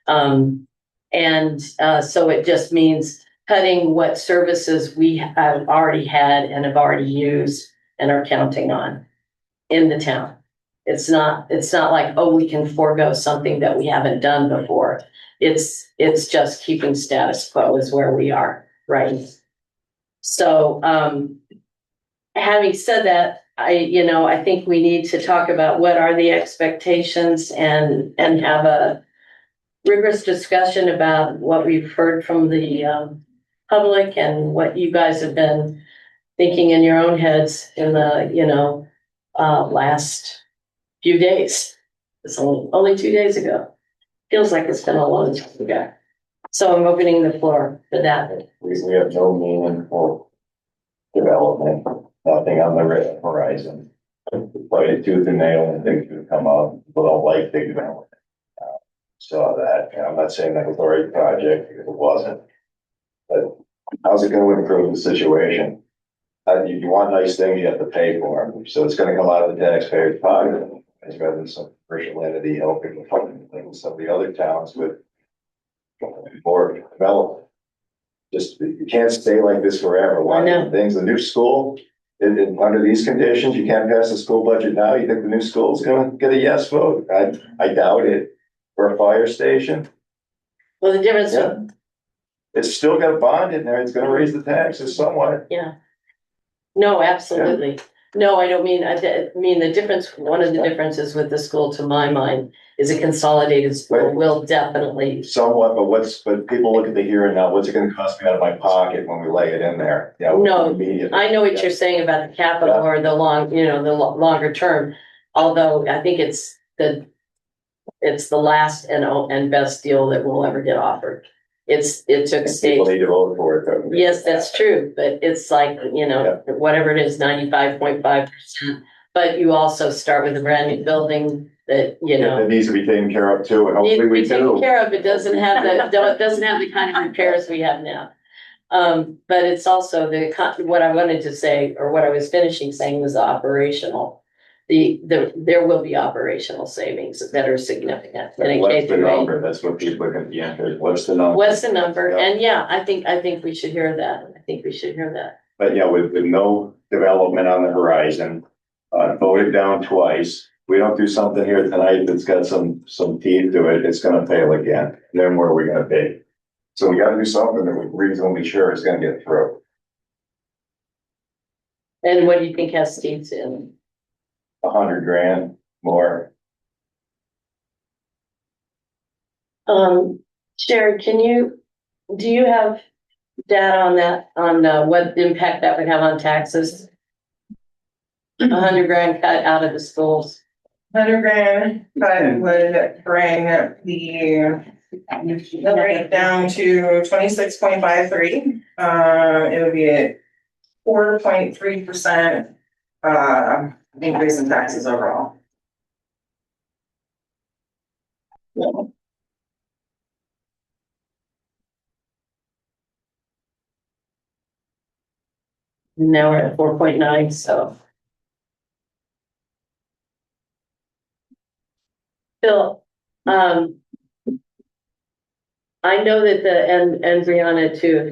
So it just means cutting what services we have already had and have already used and are counting on in the town. It's not like, oh, we can forego something that we haven't done before. It's just keeping status quo is where we are, right? So, having said that, I think we need to talk about what are the expectations and have a rigorous discussion about what we've heard from the public and what you guys have been thinking in your own heads in the, last few days. It's only 2 days ago. Feels like it's been a long time ago. So I'm opening the floor for that. We have no meaningful development, nothing on the horizon. Fight it tooth and nail and things would come up. People don't like big development. Saw that, and I'm not saying that was the right project, because it wasn't. But how's it gonna improve the situation? You want nice things, you have to pay for them, so it's gonna come out of the taxpayers' pocket. It's rather than some commercial entity helping with funding things, some of the other towns with more development. Just, you can't stay like this forever. One things, the new school, under these conditions, you can't pass the school budget now. You think the new school's gonna get a yes vote? I doubt it. For a fire station, Well, the difference, it's still got a bond in there. It's gonna raise the taxes somewhat. yeah. No, absolutely. No, I don't mean, I mean, the difference, one of the differences with the school, to my mind, is a consolidated school will definitely. Somewhat, but people look at the here and now. What's it gonna cost me out of my pocket when we lay it in there? Yeah. No, immediately. I know what you're saying about the capital or the longer term, although I think it's the last and best deal that will ever get offered. It took And state. people need to vote for it, though. Yes, that's true, but it's like, whatever it is, 95.5%. But you also start with a brand new building that, It needs to be taken care of too, and needs hopefully to be we taken do. care of. It doesn't have the kind of repairs we have now. But it's also what I wanted to say, or what I was finishing saying, was operational. There will be operational savings that are significant. What's the number? That's what people are gonna be interested. What's the number? What's the number? Yeah. And yeah, I think we should hear that. I think we should hear that. But yeah, with no development on the horizon, voted down twice. We don't do something here tonight that's got some teeth to it, it's gonna fail again. Then where are we gonna be? So we gotta do something that we're reasonably sure is gonna get through. And what do you think has teeth in? 100 grand more. Sherry, do you have data on that, on what impact that would have on taxes? 100 grand cut out of the schools. 100 grand cut would bring the rate down to 26.53. It would be at 4.3% increase in taxes overall. Now we're at 4.9, so. Phil, I know that and Brianna too,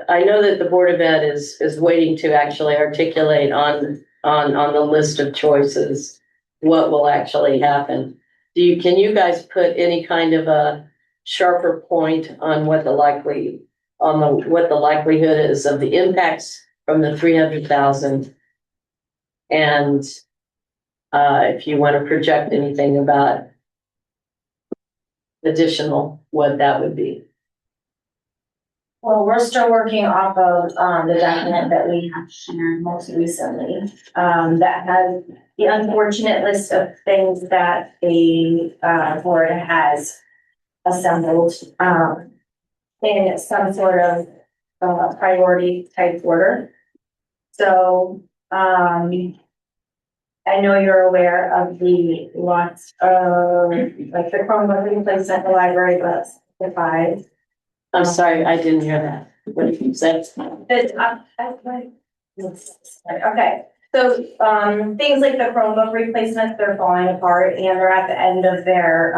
I know that the Board of Ed is waiting to actually articulate on the list of choices what will actually happen. Can you guys put any kind of a sharper point on what the likelihood is of the impacts from the 300,000? And if you want to project anything about additional, what that would be. Well, we're still working off of the document that we have shared most recently. That has the unfortunate list of things that a board has assembled in some sort of priority type order. So I know you're aware of the lots of like the Chromebook replacement, the library books, the 5. I'm sorry, I didn't hear that. What did you say? Okay, so things like the Chromebook replacements, they're falling apart and they're at the end of their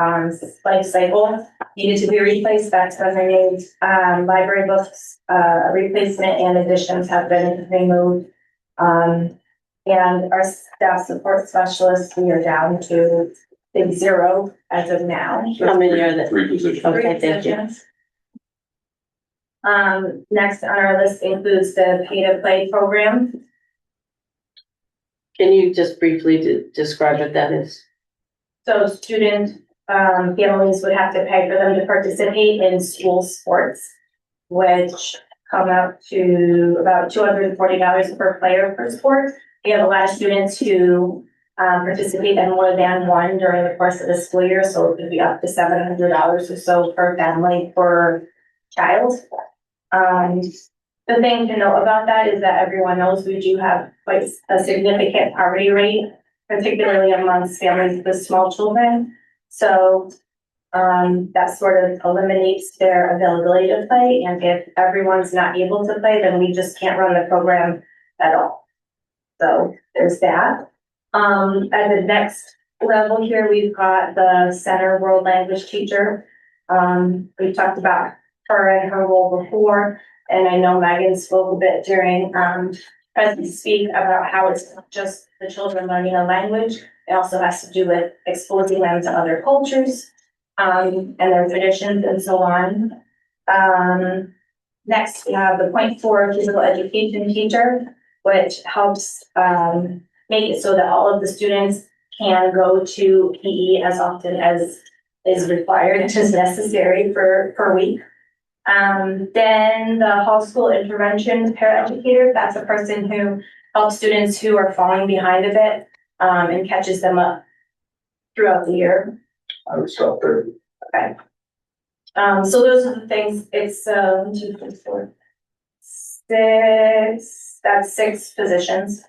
life cycle, needed to be replaced. That's been renewed. Library books replacement and additions have been removed. And our staff support specialists, we are down to 0 as of now. How many are there? 3 positions. Okay, thank you. Next on our list includes the pay to play program. Can you just briefly describe what that is? So student families would have to pay for them to participate in school sports, which come out to about $240 per player per sport. We have a lot of students who participate in more than one during the course of the school year, so it could be up to $700 or so per family per child. The thing to know about that is that everyone knows we do have quite a significant poverty rate, particularly amongst families with small children. So that sort of eliminates their availability to play. And if everyone's not able to play, then we just can't run the program at all. So there's that. At the next level here, we've got the center world language teacher. We talked about her and her role before, and I know Megan spoke a bit during President Speak about how it's not just the children learning a language. It also has to do with exposing them to other cultures and their traditions and so on. Next, we have the .4 physical education teacher, which helps make it so that all of the students can go to PE as often as is required, as necessary per week. Then the whole school intervention paraeducator, that's a person who helps students who are falling behind a bit and catches them up throughout the year. I would stop there. Okay. So those are the things. It's 1, 2, 3, 4, 6. That's 6 positions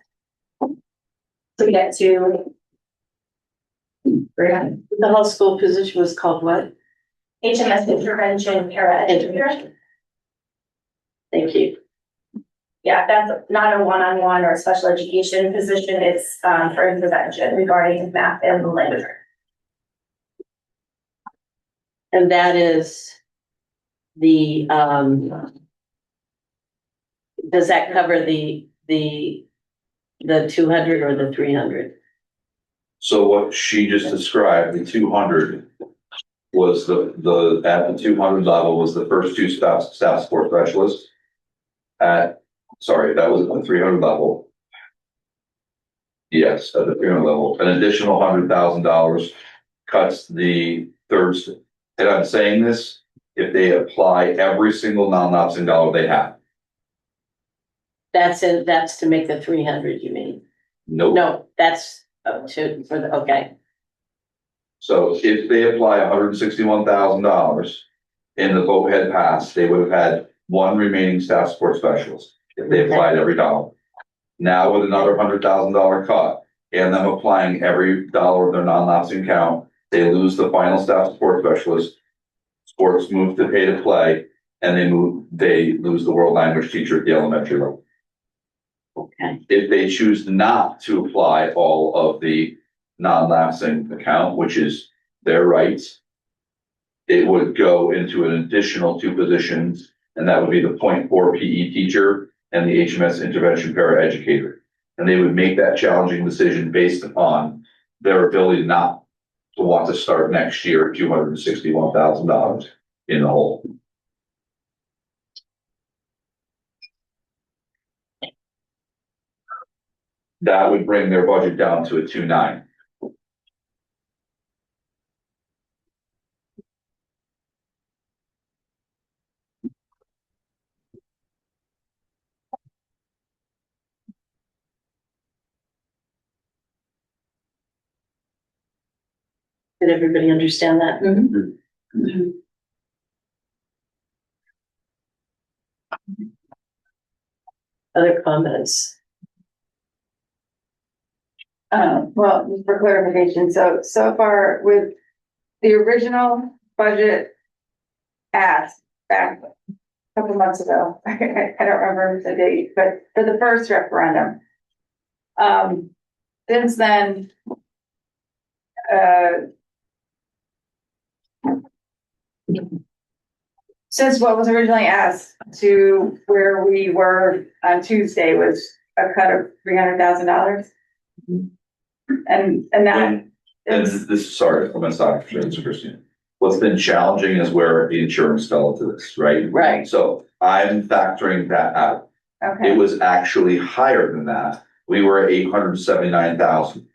to get to. The whole school position was called what? HMS intervention paraeducator. Thank you. Yeah, that's not a one-on-one or special education position. It's for intervention regarding math and language. And that is the, does that cover the 200 or the 300? So what she just described, the 200 was the at the 200 level was the first 2 staff support specialists. That was at the 300 level. Yes, at the 300 level, an additional $100,000 cuts the third. And I'm saying this, if they apply every single non-lapsing dollar they have. That's to make the 300, you mean? Nope. No, that's okay. So if they apply $161,000 and the vote had passed, they would have had 1 remaining staff support specialist if they applied every dollar. Now with another $100,000 cut and them applying every dollar of their non-lapsing account, they lose the final staff support specialist. Sports move to pay to play, and they lose the world language teacher at the elementary level. Okay. If they choose not to apply all of the non-lapsing account, which is their rights, it would go into an additional 2 positions, and that would be the .4 PE teacher and the HMS intervention paraeducator. And they would make that challenging decision based upon their ability not to want to start next year at $261,000 in the hole. That would bring their budget down to a 2.9. Did everybody understand that? Mm-hmm. Other comments? Well, just for clarification, so far with the original budget asked back a couple months ago, I don't remember the date, but for the first referendum, since then, since what was originally asked to where we were on Tuesday was a cut of $300,000. And that this, sorry, I'm gonna stop, Christine. What's been challenging is where the insurance fell into this, right? Right. So I'm factoring that out. Okay. It was actually higher than that, we were at 879,000.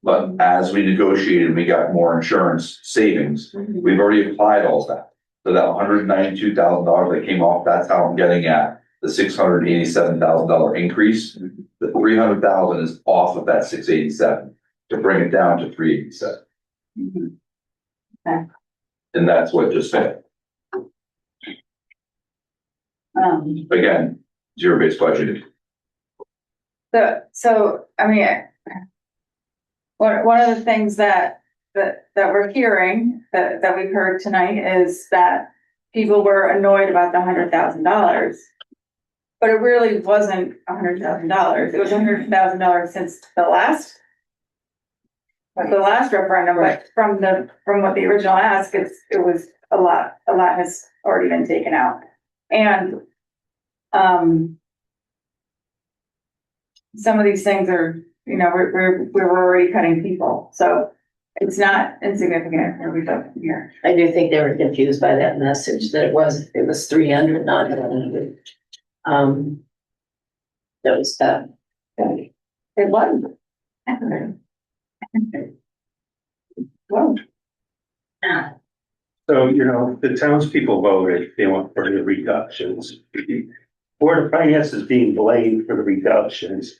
But as we negotiated, we got more insurance savings. We've already applied all that. So that $192,000 that came off, that's how I'm getting at the $687,000 increase. The 300,000 is off of that 687 to bring it down to 387. Okay. And that's what just said. Again, zero-based budgeting. So, I mean, one of the things that we're hearing, that we've heard tonight is that people were annoyed about the $100,000. But it really wasn't $100,000. It was $100,000 since the last referendum, but from what the original ask, it was a lot has already been taken out. And, some of these things are, you know, we're already cutting people, so it's not insignificant for everybody here. I do think they were confused by that message, that it was 300, not 100. That was that. It wasn't. Well, So, you know, the townspeople voted, they want further reductions. Board of Finance is being blamed for the reductions.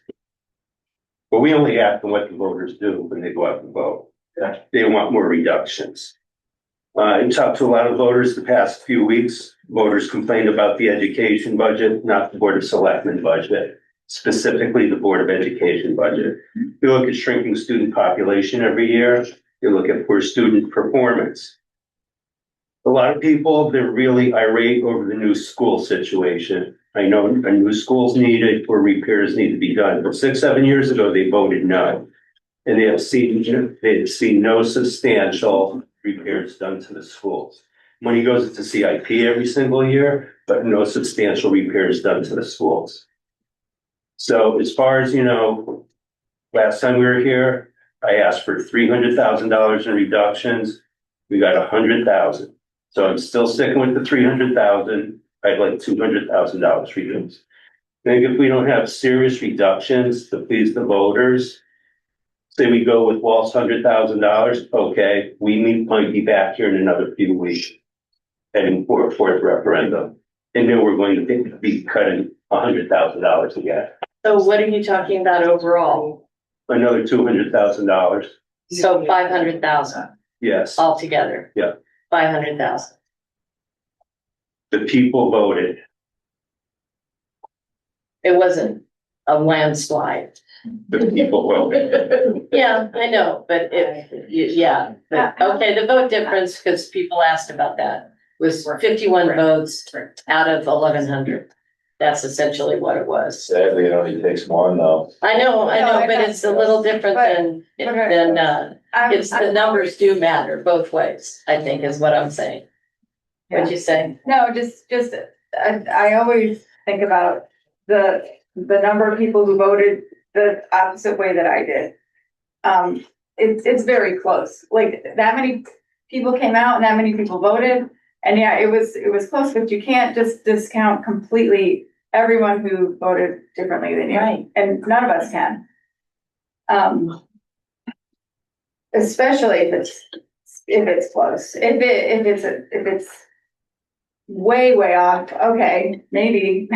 But we only act on what the voters do when they go out and vote. They want more reductions. I talked to a lot of voters the past few weeks. Voters complained about the education budget, not the Board of Selectmen budget, specifically the Board of Education budget. You look at shrinking student population every year, you look at poor student performance. A lot of people, they're really irate over the new school situation. I know a new school's needed or repairs need to be done, but 6-7 years ago, they voted no. And they have seen no substantial repairs done to the schools. Money goes into CIP every single year, but no substantial repairs done to the schools. So as far as, you know, last time we were here, I asked for $300,000 in reductions. We got 100,000. So I'm still sticking with the 300,000. I'd like $200,000 reduced. I think if we don't have serious reductions to please the voters, say we go with Walt's $100,000, okay, we might be back here in another few weeks heading for a fourth referendum. And then we're going to be cutting $100,000 again. So what are you talking about overall? Another $200,000. So 500,000 Yes. altogether. Yeah. 500,000. The people voted. It wasn't a landslide. The people voted. Yeah, I know, but yeah, but okay, the vote difference, because people asked about that, was 51 votes out of 1,100. That's essentially what it was. Sadly, it only takes one though. I know, but it's a little different than it's the numbers do matter both ways, I think is what I'm saying. What'd you say? No, just, I always think about the number of people who voted the opposite way that I did. It's very close, like that many people came out and that many people voted. And yeah, it was close, but you can't just discount completely everyone who voted differently than you. Right. And none of us can. Especially if it's close. If it's way off, okay, maybe.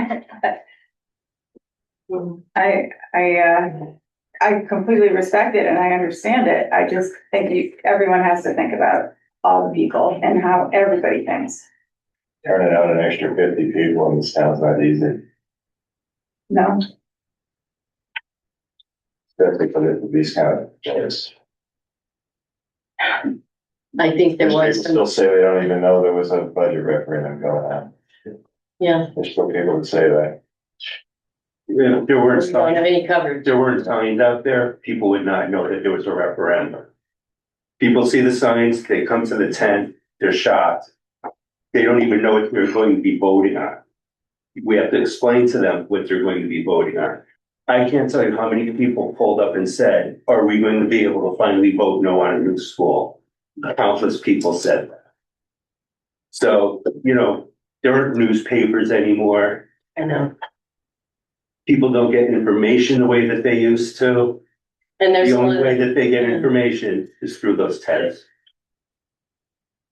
I completely respect it and I understand it. I just think everyone has to think about all the people and how everybody thinks. Turning out an extra 50 people in this town's not easy. No. Especially for these kind of things. I think there was People still say they don't even know there was a budget referendum going on. Yeah. There's still people that say that. Yeah, there weren't We don't have any coverage. there weren't signs out there, people would not know that there was a referendum. People see the signs, they come to the tent, they're shocked. They don't even know what they're going to be voting on. We have to explain to them what they're going to be voting on. I can't tell you how many people pulled up and said, are we going to be able to finally vote no on a new school? Countless people said that. So, you know, there aren't newspapers anymore. I know. People don't get information the way that they used to. And there's The a only lot way of, that they get information is through those tests.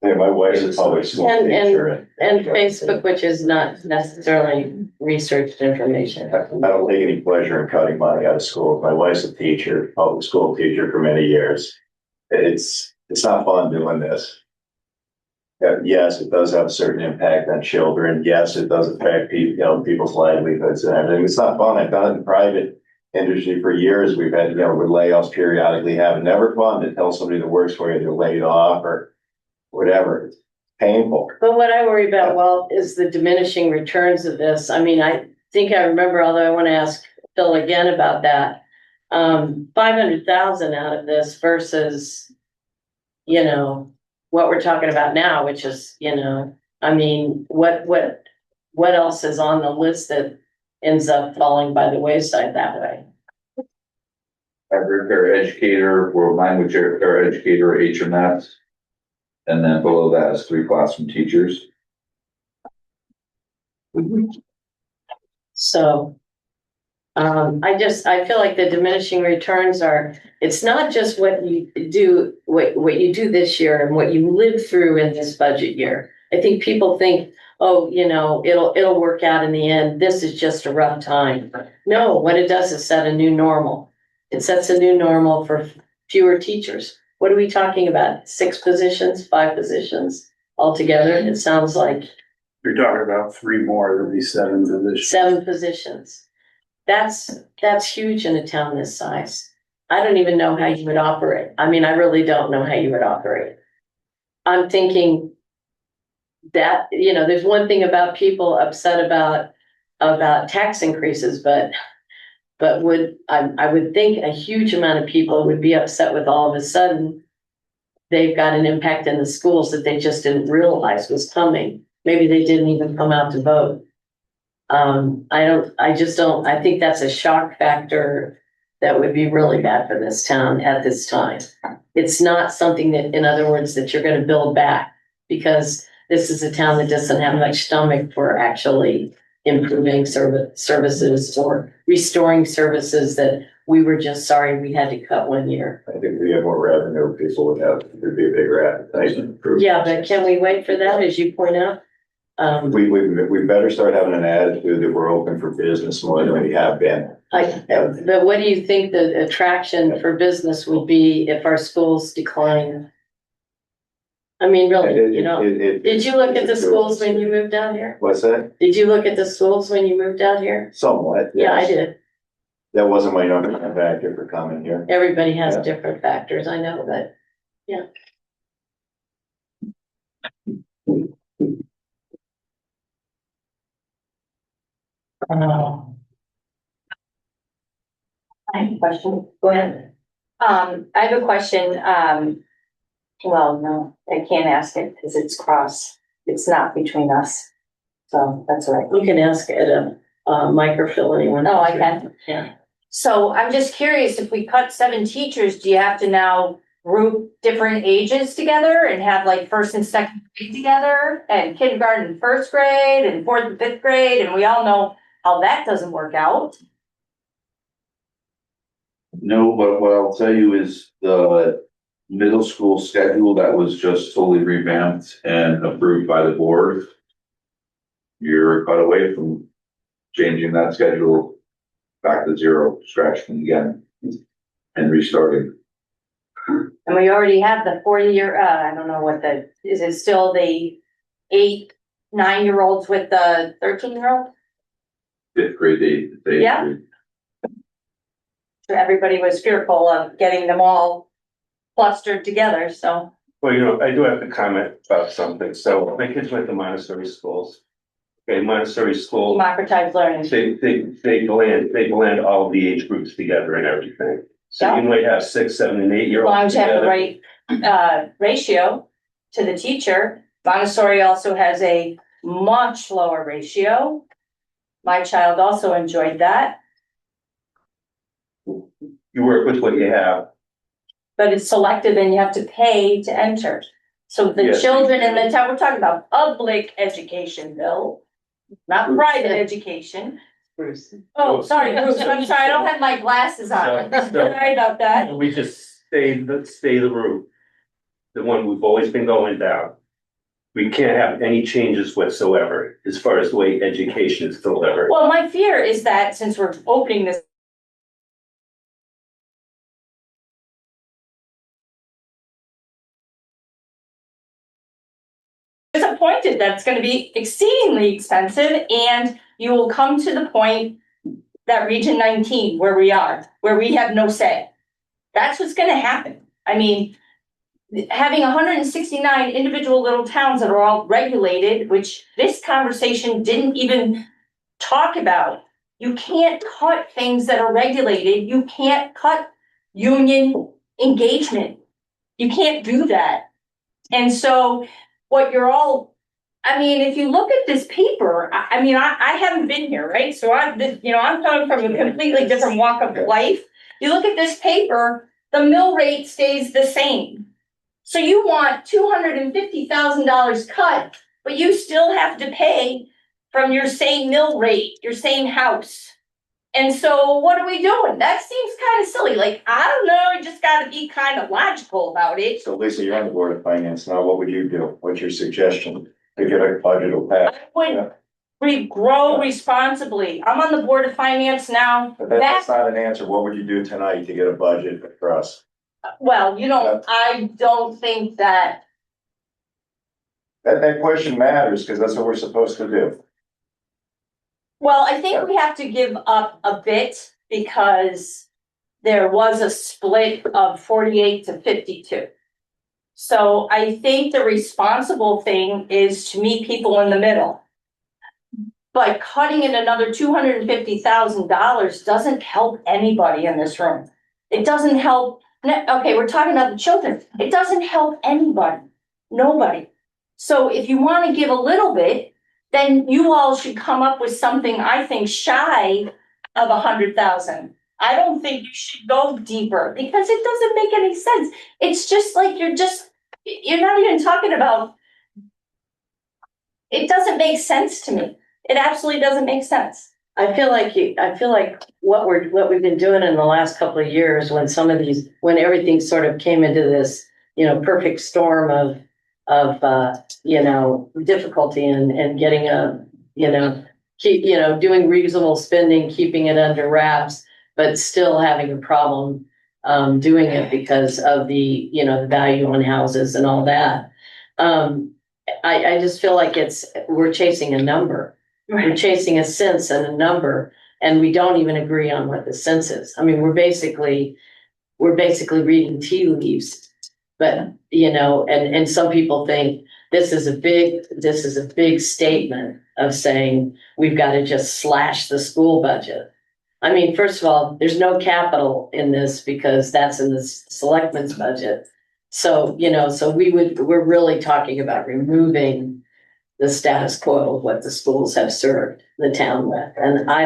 Yeah, my wife's a public school and, teacher. and Facebook, which is not necessarily researched information. I don't take any pleasure in cutting money out of school. My wife's a teacher, public school teacher for many years. It's not fun doing this. Yes, it does have a certain impact on children. Yes, it does affect people, people's livelihoods and everything. It's not fun. I've done it in private industry for years. We've had, with layoffs periodically happen. Never fun to tell somebody that works for you they're laid off or whatever. It's painful. But what I worry about, well, is the diminishing returns of this. I mean, I think I remember, although I want to ask Phil again about that. 500,000 out of this versus, what we're talking about now, which is, I mean, what else is on the list that ends up falling by the wayside that way? Average paraeducator, world language paraeducator, HMS. And then below that is 3 classroom teachers. So, I feel like the diminishing returns it's not just what you do, what you do this year and what you live through in this budget year. I think people think, oh, it'll work out in the end. This is just a rough time. No, what it does is set a new normal. It sets a new normal for fewer teachers. What are we talking about? 6 positions, 5 positions altogether? It sounds like. You're talking about 3 more, there'll be 7 positions. 7 positions. That's huge in a town this size. I don't even know how you would operate. I mean, I really don't know how you would operate. I'm thinking that, there's one thing about people upset about tax increases, but I would think a huge amount of people would be upset with all of a sudden they've got an impact in the schools that they just didn't realize was coming. Maybe they didn't even come out to vote. I think that's a shock factor that would be really bad for this town at this time. It's not something that, in other words, that you're going to build back, because this is a town that doesn't have much stomach for actually improving services or restoring services that we were just sorry we had to cut one year. I think if we have more revenue, people would have, there'd be a bigger appetite to improve. Yeah, but can we wait for that, as you point out? We better start having an attitude that we're open for business more than we have been. But what do you think the attraction for business would be if our schools decline? I mean, really, did you look at the schools when you moved out here? What's that? Did you look at the schools when you moved out here? Somewhat. Yeah, I yes. did. That wasn't my number one factor for coming here. Everybody has Yeah. different factors, I know, but yeah. I have a question. Go ahead. I have a question. Well, no, I can't ask it because it's cross. It's not between us. So that's all right. You can ask at a mic or Phil, anyone. No, I can. Yeah. So I'm just curious, if we cut 7 teachers, do you have to now group different ages together and have like 1st and 2nd grade together and kindergarten and 1st grade and 4th and 5th grade? And we all know how that doesn't work out. No, but what I'll tell you is the middle school schedule that was just totally revamped and approved by the board. You're cut away from changing that schedule back to 0, scratching again and restarting. And we already have the 4-year, I don't know what is it still the 8, 9-year-olds with the 13-year-old? 5th grade, they. Yeah. So everybody was fearful of getting them all clustered together, so. Well, I do have to comment about something. So my kids went to Montessori schools. Okay, Montessori schools. Democratized learning. They blend all the age groups together and everything. So you might have 6, 7, and 8 year olds. As long as you have the right ratio to the teacher. Montessori also has a much lower ratio. My child also enjoyed that. You work with what you have. But it's selective and you have to pay to enter. So the Yes. children in the town, we're talking about public education, Bill, not private education. Bruce. Oh, sorry, Bruce, I'm sorry, I don't have my glasses on. Sorry about that. We just stay the route, the one we've always been going down. We can't have any changes whatsoever as far as the way education is delivered. Well, my fear is that since we're opening this disappointed that it's gonna be exceedingly expensive and you will come to the point that Region 19 where we are, where we have no say. That's what's gonna happen. I mean, having 169 individual little towns that are all regulated, which this conversation didn't even talk about. You can't cut things that are regulated. You can't cut union engagement. You can't do that. And so what you're all, I mean, if you look at this paper, I mean, I haven't been here, right? So I'm coming from a completely different walk of life. You look at this paper, the mill rate stays the same. So you want $250,000 cut, but you still have to pay from your same mill rate, your same house. And so what are we doing? That seems kind of silly. Like, I don't know, you just gotta be kind of logical about it. So Lisa, you're on the Board of Finance now. What would you do? What's your suggestion to get a budget will pass? I would grow responsibly. I'm on the Board of Finance now. But that's not an answer. What would you do tonight to get a budget across? Well, I don't think that, That question matters because that's what we're supposed to do. well, I think we have to give up a bit because there was a split of 48 to 52. So I think the responsible thing is to meet people in the middle. But cutting in another $250,000 doesn't help anybody in this room. It doesn't help. Okay, we're talking about the children. It doesn't help anybody, nobody. So if you want to give a little bit, then you all should come up with something, I think, shy of 100,000. I don't think you should go deeper because it doesn't make any sense. It's just like you're not even talking about, it doesn't make sense to me. It absolutely doesn't make sense. I feel like what we've been doing in the last couple of years when everything sort of came into this, perfect storm of difficulty and getting doing reasonable spending, keeping it under wraps, but still having a problem doing it because of the value on houses and all that. I just feel like we're chasing a number. We're chasing a sense and a number, and we don't even agree on what the sense is. I mean, we're basically reading tea leaves, but and some people think this is a big statement of saying we've got to just slash the school budget. I mean, first of all, there's no capital in this because that's in the selectmen's budget. So, we're really talking about removing the status quo of what the schools have served the town with. And I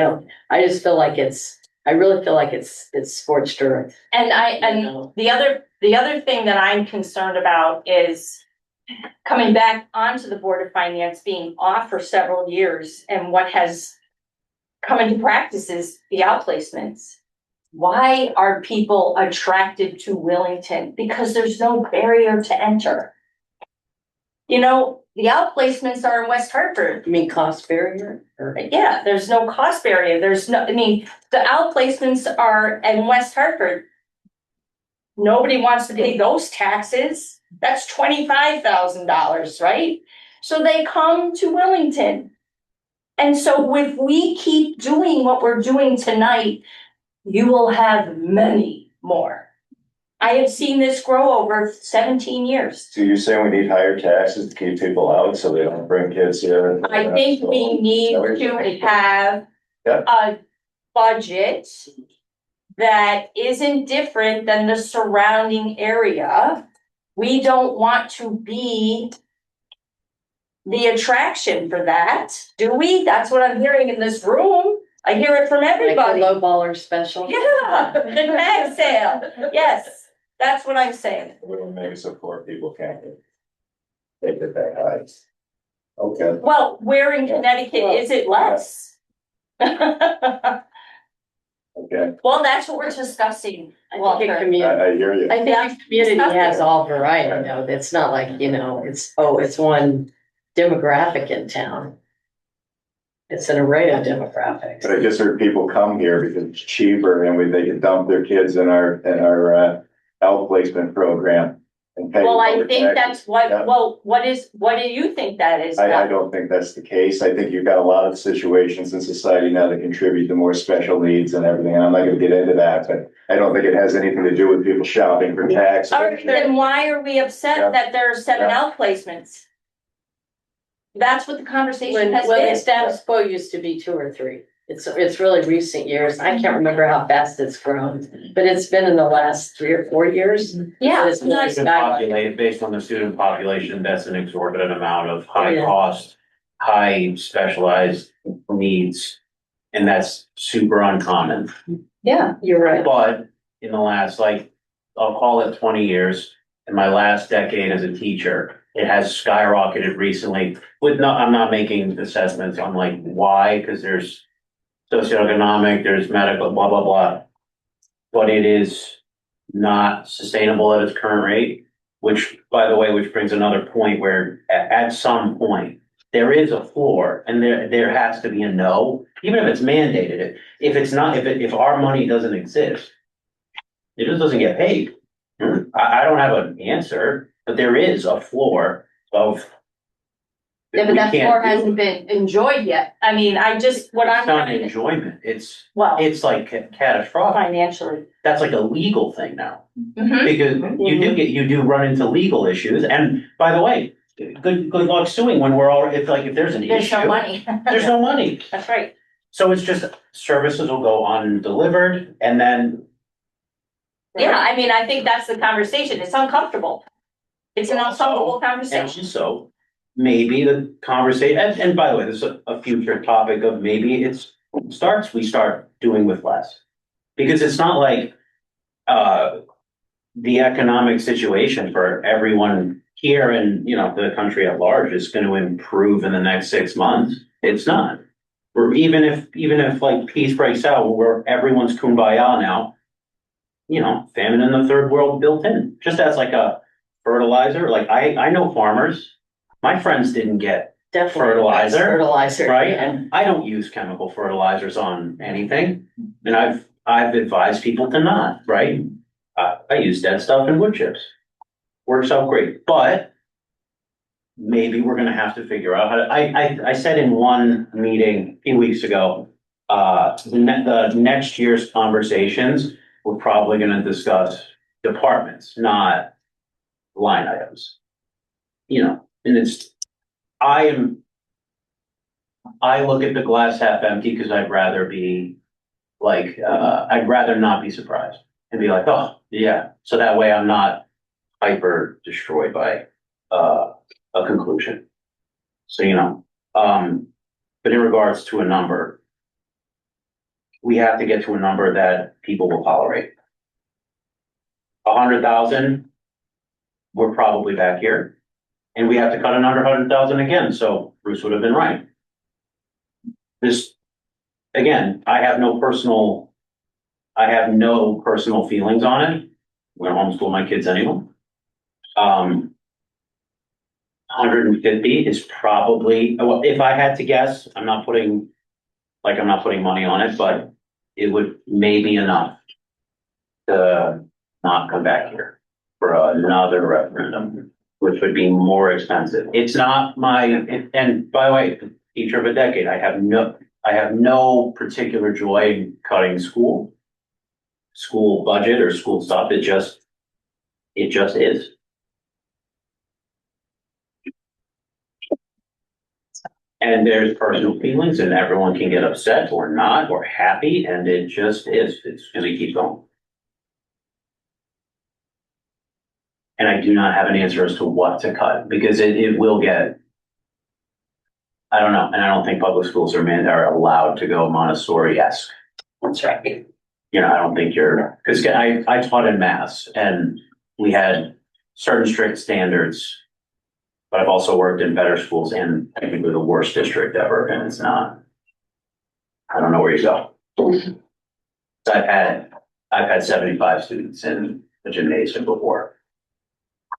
really feel like it's scorched earth. And the other thing that I'm concerned about is coming back onto the Board of Finance, being off for several years, and what has come into practice is the outplacements. Why are people attracted to Wellington? Because there's no barrier to enter. The outplacements are in West Hartford. You mean cost barrier? Yeah, there's no cost barrier. The outplacements are in West Hartford. Nobody wants to pay those taxes. That's $25,000, right? So they come to Wellington. And so if we keep doing what we're doing tonight, you will have many more. I have seen this grow over 17 years. So you're saying we need higher taxes to keep people out so they don't bring kids here? I think we need to have a budget that isn't different than the surrounding area. We don't want to be the attraction for that, do we? That's what I'm hearing in this room. I hear it from everybody. Like the low baller special. Yeah, the tag sale. Yes, that's what I'm saying. We will make it so poor people can't take it that high. Okay. Well, where in Connecticut is it less? Okay, Well, that's what we're discussing, I think Walter. a community, I hear you. I think a community has all variety, though. It's not like, it's one demographic in town. It's an array of demographics. But I just heard people come here because it's cheaper and they can dump their kids in our outplacement program. And pay Well, I lower think taxes. that's what, Yeah. well, what do you think that is? I don't think that's the case. I think you've got a lot of situations in society now that contribute to more special needs and everything. And I'm not gonna get into that, but I don't think it has anything to do with people shopping for taxes. All right, then why are we upset Yeah. that there are 7 Yeah. outplacements? That's what the conversation When has the been. status quo used to be 2 or 3. It's really recent years. I can't remember how fast it's grown, but it's been in the last 3 or 4 years. Yeah, It's really Student skyrocketed. population, based on the student population, that's an exorbitant amount of high Yeah. cost, high specialized needs. And that's super uncommon. Yeah, you're right. But in the last, I'll call it 20 years, in my last decade as a teacher, it has skyrocketed recently. I'm not making assessments on why, because there's socioeconomic, there's medical, blah, blah, blah. But it is not sustainable at its current rate, which, by the way, which brings another point where at some point, there is a floor and there has to be a no, even if it's mandated. If it's not, if our money doesn't exist, it just doesn't get paid. I don't have an answer, but there is a floor of. Yeah, but we that can't floor do. hasn't been enjoyed yet. I mean, what I'm It's not trying to, enjoyment, it's well, catastrophic. financially. That's like a legal thing now. Mhm. Because you do run into legal issues, and by the way, good luck suing when if there's an There's issue. no money. There's no money. That's right. So it's just services will go undelivered and then. Yeah, I mean, I think that's the conversation. It's uncomfortable. It's an uncomfortable And conversation. also, maybe the conversation, and by the way, this is a future topic of maybe we start doing with less. Because it's not like, the economic situation for everyone here and, the country at large is gonna improve in the next 6 months. It's not. Or even if peace breaks out where everyone's kumbaya now, famine in the third world built in, just as a fertilizer. I know farmers, my friends didn't get fertilizer, right? Yeah. And I don't use chemical fertilizers on anything. And I've advised people to not, right? I use dead stuff and wood chips. Works out great, but maybe we're gonna have to figure out how to, I said in one meeting a few weeks ago, the next year's conversations, we're probably gonna discuss departments, not line items. And I look at the glass half empty because I'd rather be I'd rather not be surprised and be like, oh, yeah. So that way I'm not hyper destroyed by a conclusion. So, but in regards to a number, we have to get to a number that people will tolerate. 100,000, we're probably back here. And we have to cut another 100,000 again, so Bruce would have been right. Again, I have no personal feelings on it. We're gonna homeschool my kids anyway. 150 is probably, if I had to guess, I'm not putting money on it, but it would maybe enough to not come back here for another referendum, which would be more expensive. It's not and by the way, teacher of a decade, I have no particular joy in cutting school budget or school stuff. It just is. And there's personal feelings and everyone can get upset or not or happy, and it just is. It's gonna keep going. And I do not have an answer as to what to cut because it will get, I don't know, and I don't think public schools are allowed to go Montessori-esque. That's right. I don't think because I taught in Mass and we had certain strict standards, but I've also worked in better schools and technically the worst district ever, and it's not. I don't know where you go. So I've had 75 students in the gymnasium before,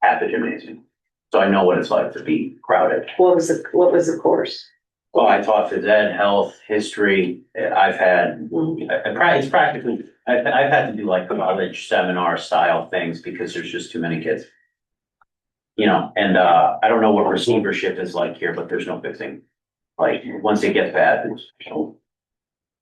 at the gymnasium. So I know what it's like to be crowded. What was the course? Well, I taught phys ed, health, history. I've had, it's practically, I've had to do like college seminar style things because there's just too many kids. You know, and I don't know what receivership is like here, but there's no fixing. Like, once it gets bad,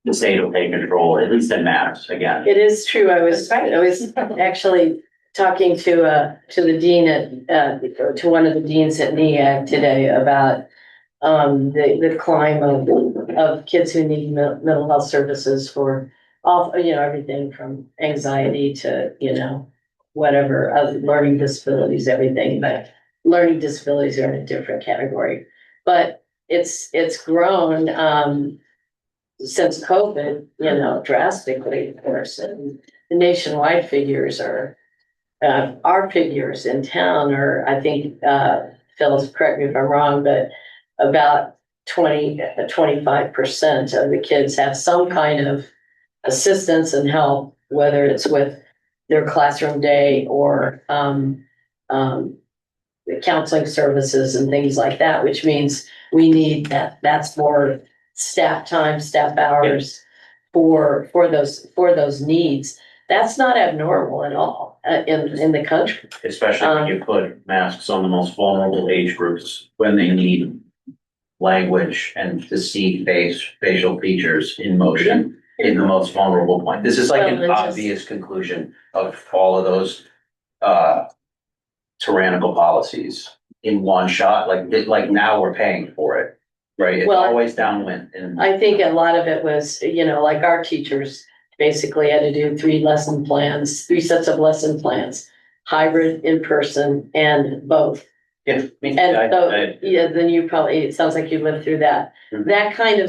the state will take control, at least in matters again. It is true. I was actually talking to the dean to one of the deans at NEAG today about the climb of kids who need mental health services for all, everything from anxiety to, whatever, other learning disabilities, everything, but learning disabilities are in a different category. But it's grown since COVID, drastically, of course. And the nationwide figures are, our figures in town are, I think, Phyllis, correct me if I'm wrong, but about 25% of the kids have some kind of assistance and help, whether it's with their classroom day or counseling services and things like that, which means we need that's more staff time, staff hours for those needs. That's not abnormal at all in the country. Especially when you put masks on the most vulnerable age groups when they need language and to see facial features in motion in the most vulnerable point. This is like an obvious conclusion of all of those tyrannical policies in one shot. Like now we're paying for it, right? It's always downwind. And I think a lot of it was, like our teachers basically had to do 3 sets of lesson plans, hybrid, in person, and both. Yeah, then you probably, it sounds like you lived through that. Mm-hmm. That kind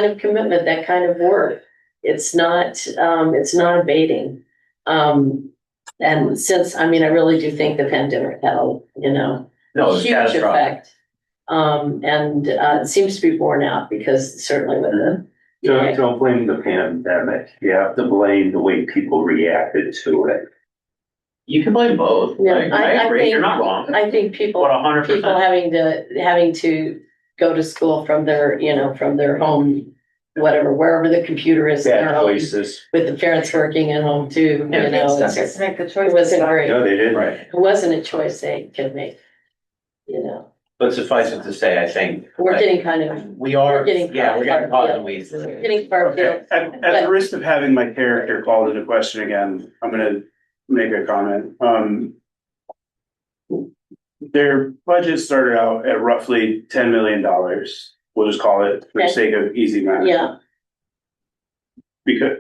of commitment, that kind of work, it's not abating. And since, I really do think the pandemic had a, huge effect. And it seems to be borne out because certainly with the. Don't blame the pandemic. You have to blame the way people reacted to it. You can blame both. Yeah, I agree. think, you're not wrong. I think people 100%. having to go to school from their, from their home, wherever the computer is. Bad choices. With the parents working at home too, Just make the choice. It wasn't great. No, they didn't. Right. It wasn't a choice they could make, But suffice it to say, I think We're getting kind of. we're getting caught in the weeds. We're getting far afield. At the risk of having my character called into question again, I'm gonna make a comment. Their budget started out at roughly $10 million. We'll just call it for the sake of easy math. Yeah, Because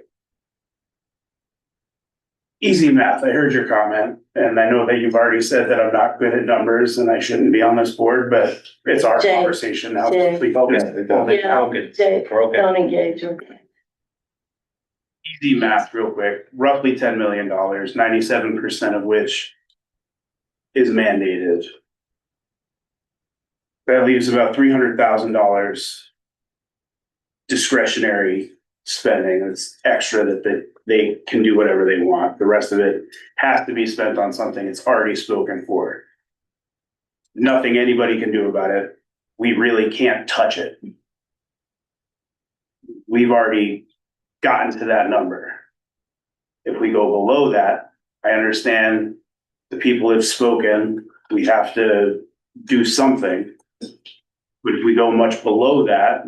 easy math, I heard your comment, and I know that you've already said that I'm not good at numbers and I shouldn't be on this board, but it's our Jay, conversation now. Jay. Please just- Jay, We're okay. don't engage. Easy math real quick, roughly $10 million, 97% of which is mandated. That leaves about $300,000 discretionary spending. It's extra that they can do whatever they want. The rest of it has to be spent on something it's already spoken for. Nothing anybody can do about it. We really can't touch it. We've already gotten to that number. If we go below that, I understand the people have spoken, we have to do something. But if we go much below that,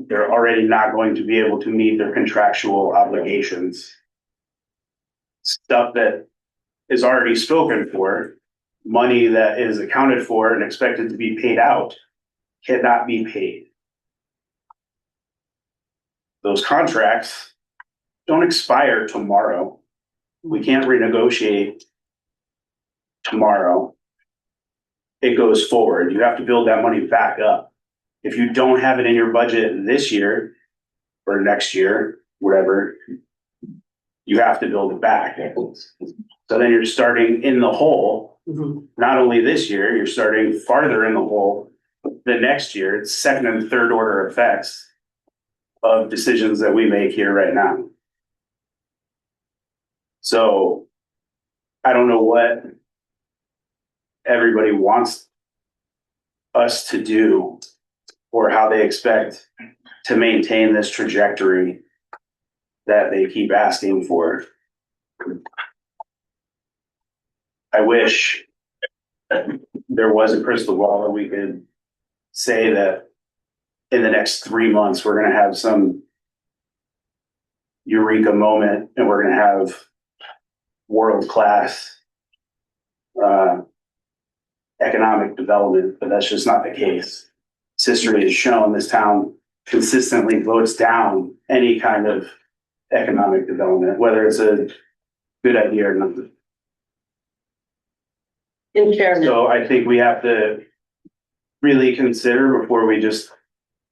they're already not going to be able to meet their contractual obligations. Stuff that is already spoken for, money that is accounted for and expected to be paid out, cannot be paid. Those contracts don't expire tomorrow. We can't renegotiate tomorrow. It goes forward. You have to build that money back up. If you don't have it in your budget this year or next year, whatever, you have to build it back. So then you're starting in the hole. Not only this year, you're starting farther in the hole the next year. It's second and third order effects. of decisions that we make here right now. So I don't know what everybody wants us to do or how they expect to maintain this trajectory that they keep asking for. I wish there was a crystal ball that we could say that in the next 3 months, we're going to have some eureka moment and we're going to have world-class economic development, but that's just not the case. History has shown this town consistently votes down any kind of economic development, whether it's a good idea or not. In fairness. So I think we have to really consider before we just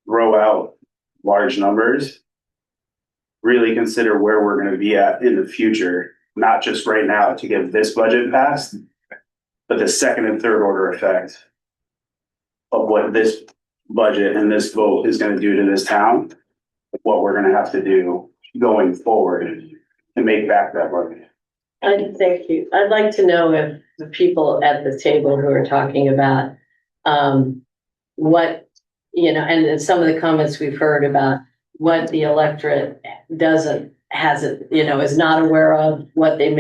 throw out large numbers, really consider where we're going to be at in the future, not just right now to get this budget passed, but the second and third order effect of what this budget and this vote is going to do to this town, what we're going to have to do going forward to make back that budget. Thank you. I'd like to know if the people at the table who are talking about what, and some of the comments we've heard about what the electorate is not aware of, what that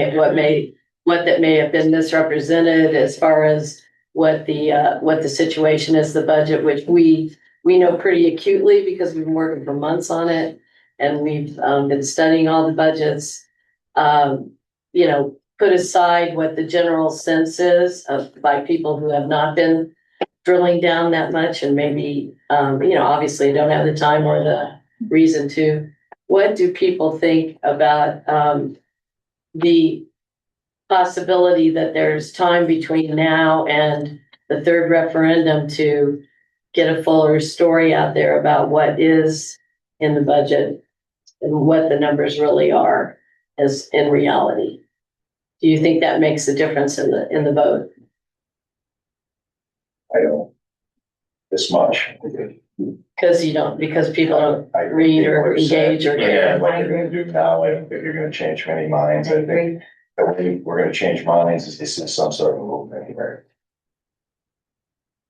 may have been misrepresented as far as what the situation is, the budget, which we know pretty acutely because we've been working for months on it and we've been studying all the budgets. Put aside what the general sense is by people who have not been drilling down that much and maybe, obviously don't have the time or the reason to. What do people think about the possibility that there's time between now and the third referendum to get a fuller story out there about what is in the budget and what the numbers really are as in reality? Do you think that makes a difference in the vote? I don't. This much. Because people don't read or engage or care. What you're gonna do now, I don't think you're gonna change many minds. I think the way we're gonna change minds is some sort of movement here.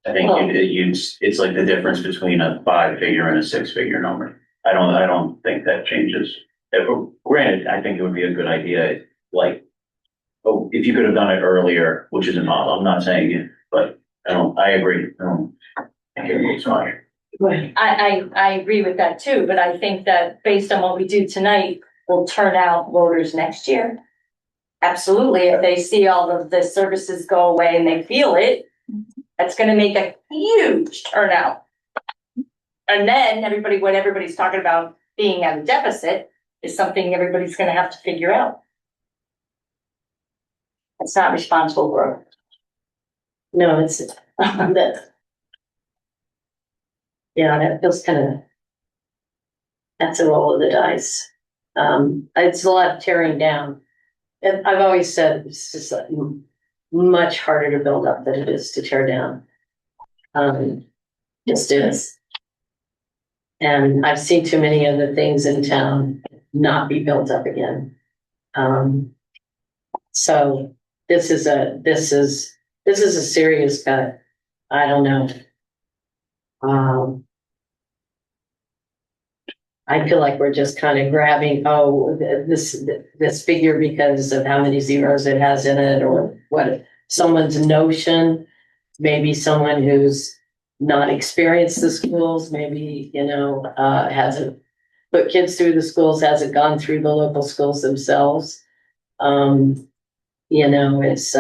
I think it's like the difference between a 5-figure and a 6-figure number. I don't think that changes. Granted, I think it would be a good idea, if you could have done it earlier, which is impossible. I'm not saying it, but I agree. I don't think it makes much. I agree with that too, but I think that based on what we do tonight, will turn out voters next year. Absolutely, if they see all of the services go away and they feel it, that's gonna make a huge turnout. And then what everybody's talking about being at a deficit is something everybody's gonna have to figure out. It's not responsible growth. No, it's that. Yeah, that feels that's a roll of the dice. It's a lot of tearing down. And I've always said it's just much harder to build up than it is to tear down. Just is. And I've seen too many other things in town not be built up again. So this is a serious cut. I don't know. I feel like we're just kind of grabbing, this figure because of how many zeros it has in it, or what someone's notion, maybe someone who's not experienced the schools, maybe, hasn't put kids through the schools, hasn't gone through the local schools themselves. It's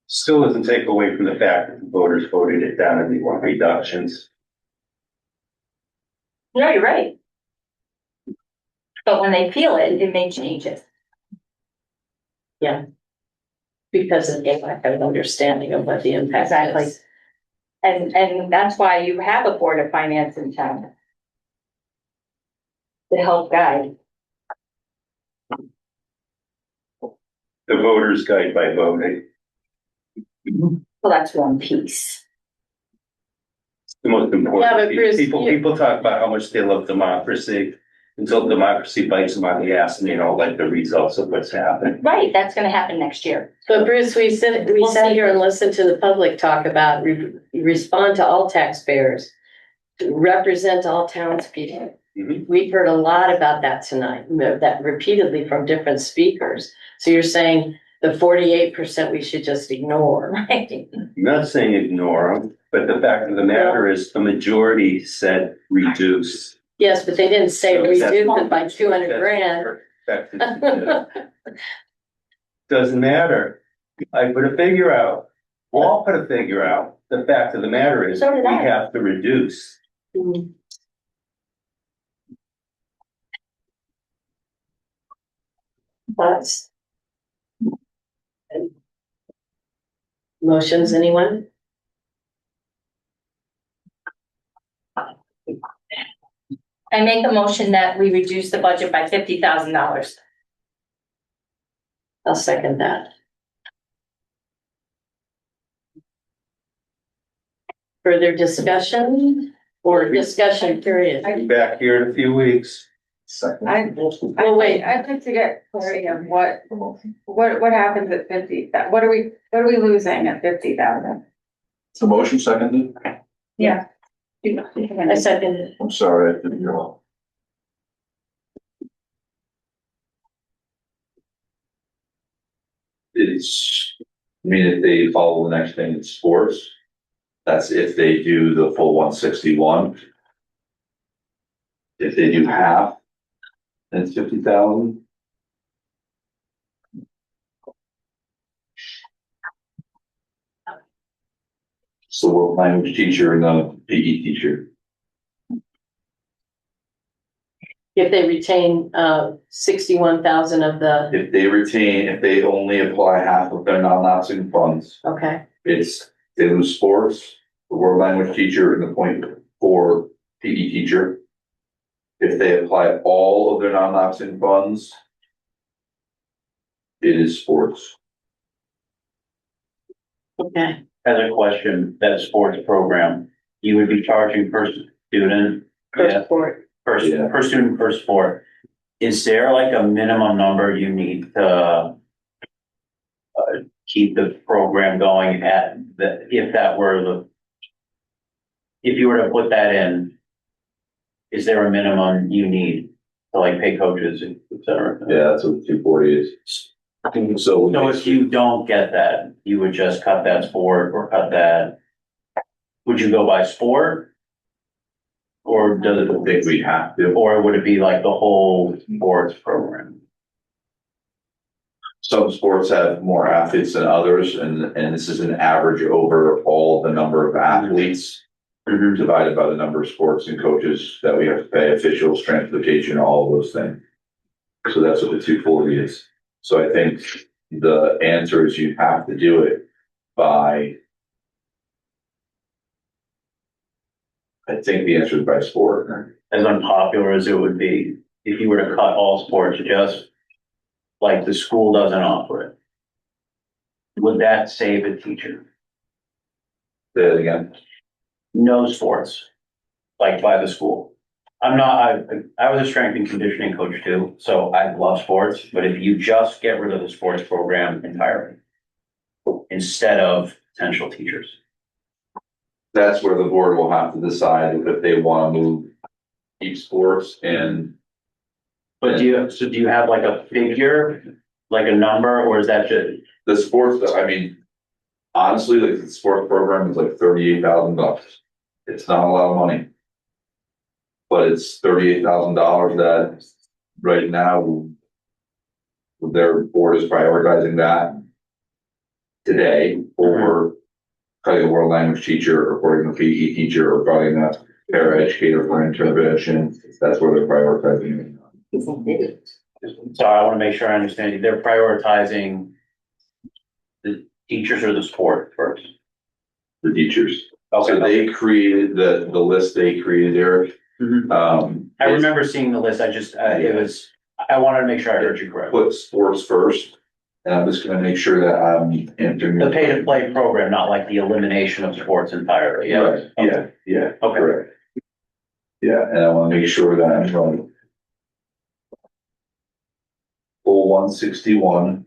Still doesn't take away from the fact that the voters voted it down and they want reductions. No, you're right. But when they feel it, it may change it. Yeah. Because of the lack of understanding of what the impact is. And that's why you have a board of finance in town. To help guide. The voters guide by voting. Well, that's one piece. the most Yeah, important. but Bruce, People talk about how much they love democracy until democracy bites them on the ass and they don't like the results of what's happening. Right, that's gonna happen next year. But Bruce, we sat here and listened to the public talk about respond to all taxpayers, represent all townspeople. Mhm. We've heard a lot about that tonight, that repeatedly from different speakers. So you're saying the 48% we should just ignore, right? I'm not saying ignore them, but the fact of the matter is the majority said reduce. Yes, but they didn't say So reduce that's- it by 200 grand. Doesn't matter. I put a figure out. We'll all put a figure out. The fact of the matter is So we did I. have to reduce. Thoughts? Motions, anyone? I make a motion that we reduce the budget by $50,000. I'll second that. Further discussion or discussion period? Be back here in a few weeks. Well, wait. I'd like to get clarity of what happens at 50, what are we losing at 50,000? The motion seconded? Yeah. I second it. I'm sorry, I didn't hear all. It's, I mean, if they follow the next thing in sports, that's if they do the full 161. If they do half, then it's 50,000. So world language teacher and the PE teacher. If they retain 61,000 of the, If they only apply half of their non-lapsing funds, okay, it's, they lose sports, the world language teacher and the .4 PE teacher. If they apply all of their non-lapsing funds, it is sports. okay. As a question, that sports program, you would be charging per student? Per sport. Per student, per sport. Is there like a minimum number you need to keep the program going at if that were if you were to put that in, is there a minimum you need to like pay coaches, et cetera? Yeah, that's what 240 is. So if you don't get that, you would just cut that sport or cut that, would you go by sport? Or does it? I think we have to. Or would it be like the whole sports program? Some sports have more athletes than others, and this is an average over all the number of athletes divided by the number of sports and coaches that we have to pay, officials, transportation, all of those things. So that's what the 240 is. So I think the answer is you have to do it by, I think the answer is by sport. As unpopular as it would be, if you were to cut all sports, just like the school doesn't offer it, would that save a teacher? Say it again. No sports, like by the school. I was a strength and conditioning coach too, so I love sports, but if you just get rid of the sports program entirely, instead of potential teachers. That's where the board will have to decide if they want to move each sports and. But do you have like a figure, like a number, or is that just? The sports, I mean, honestly, like the sports program is like $38,000. It's not a lot of money. But it's $38,000 that right now their board is prioritizing that today over cutting a world language teacher or cutting a PE teacher or cutting a paraeducator for intervention. That's where they're prioritizing. So I want to make sure I understand you. They're prioritizing the teachers or the sport first? The teachers. Okay. So they created the list they created, Eric. I remember seeing the list. I wanted to make sure I heard you correctly. Put sports first And I'm just gonna make sure that I'm entering. The pay to play program, not like the elimination of sports entirely, yeah. Right, yeah, Okay. correct. Yeah, and I wanna make sure that I'm running. Full 161.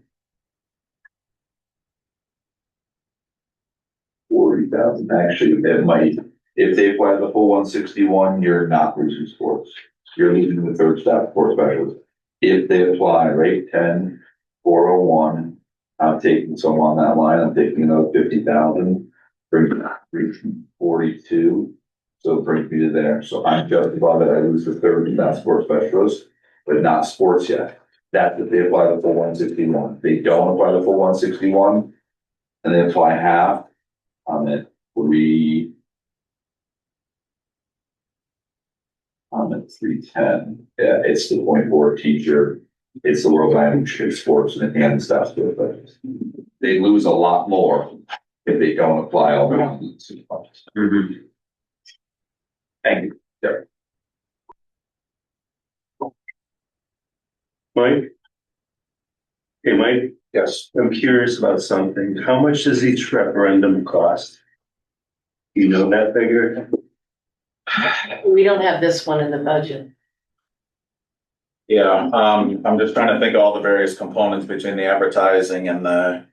40,000, actually, it might, if they apply the full 161, you're not losing sports. You're losing the third staff sports specialist. If they apply rate 10, 401, I'm taking some on that line, I'm taking another 50,000, reaching 42. So it brings me to there, so I'm just above it, I lose the third staff sports specialist, but not sports yet. That's if they apply the full 161. If they don't apply the full 161, and they apply half, I'm at 310. Yeah, it's the .4 teacher. It's the world language, it's sports and stuff, but they lose a lot more if they don't apply all the ones. Thank you. Yeah. Mike? Hey, Mike, Yes. I'm curious about something. How much does each referendum cost? You know that figure? We don't have this one in the budget. Yeah, I'm just trying to think of all the various components between the advertising and the,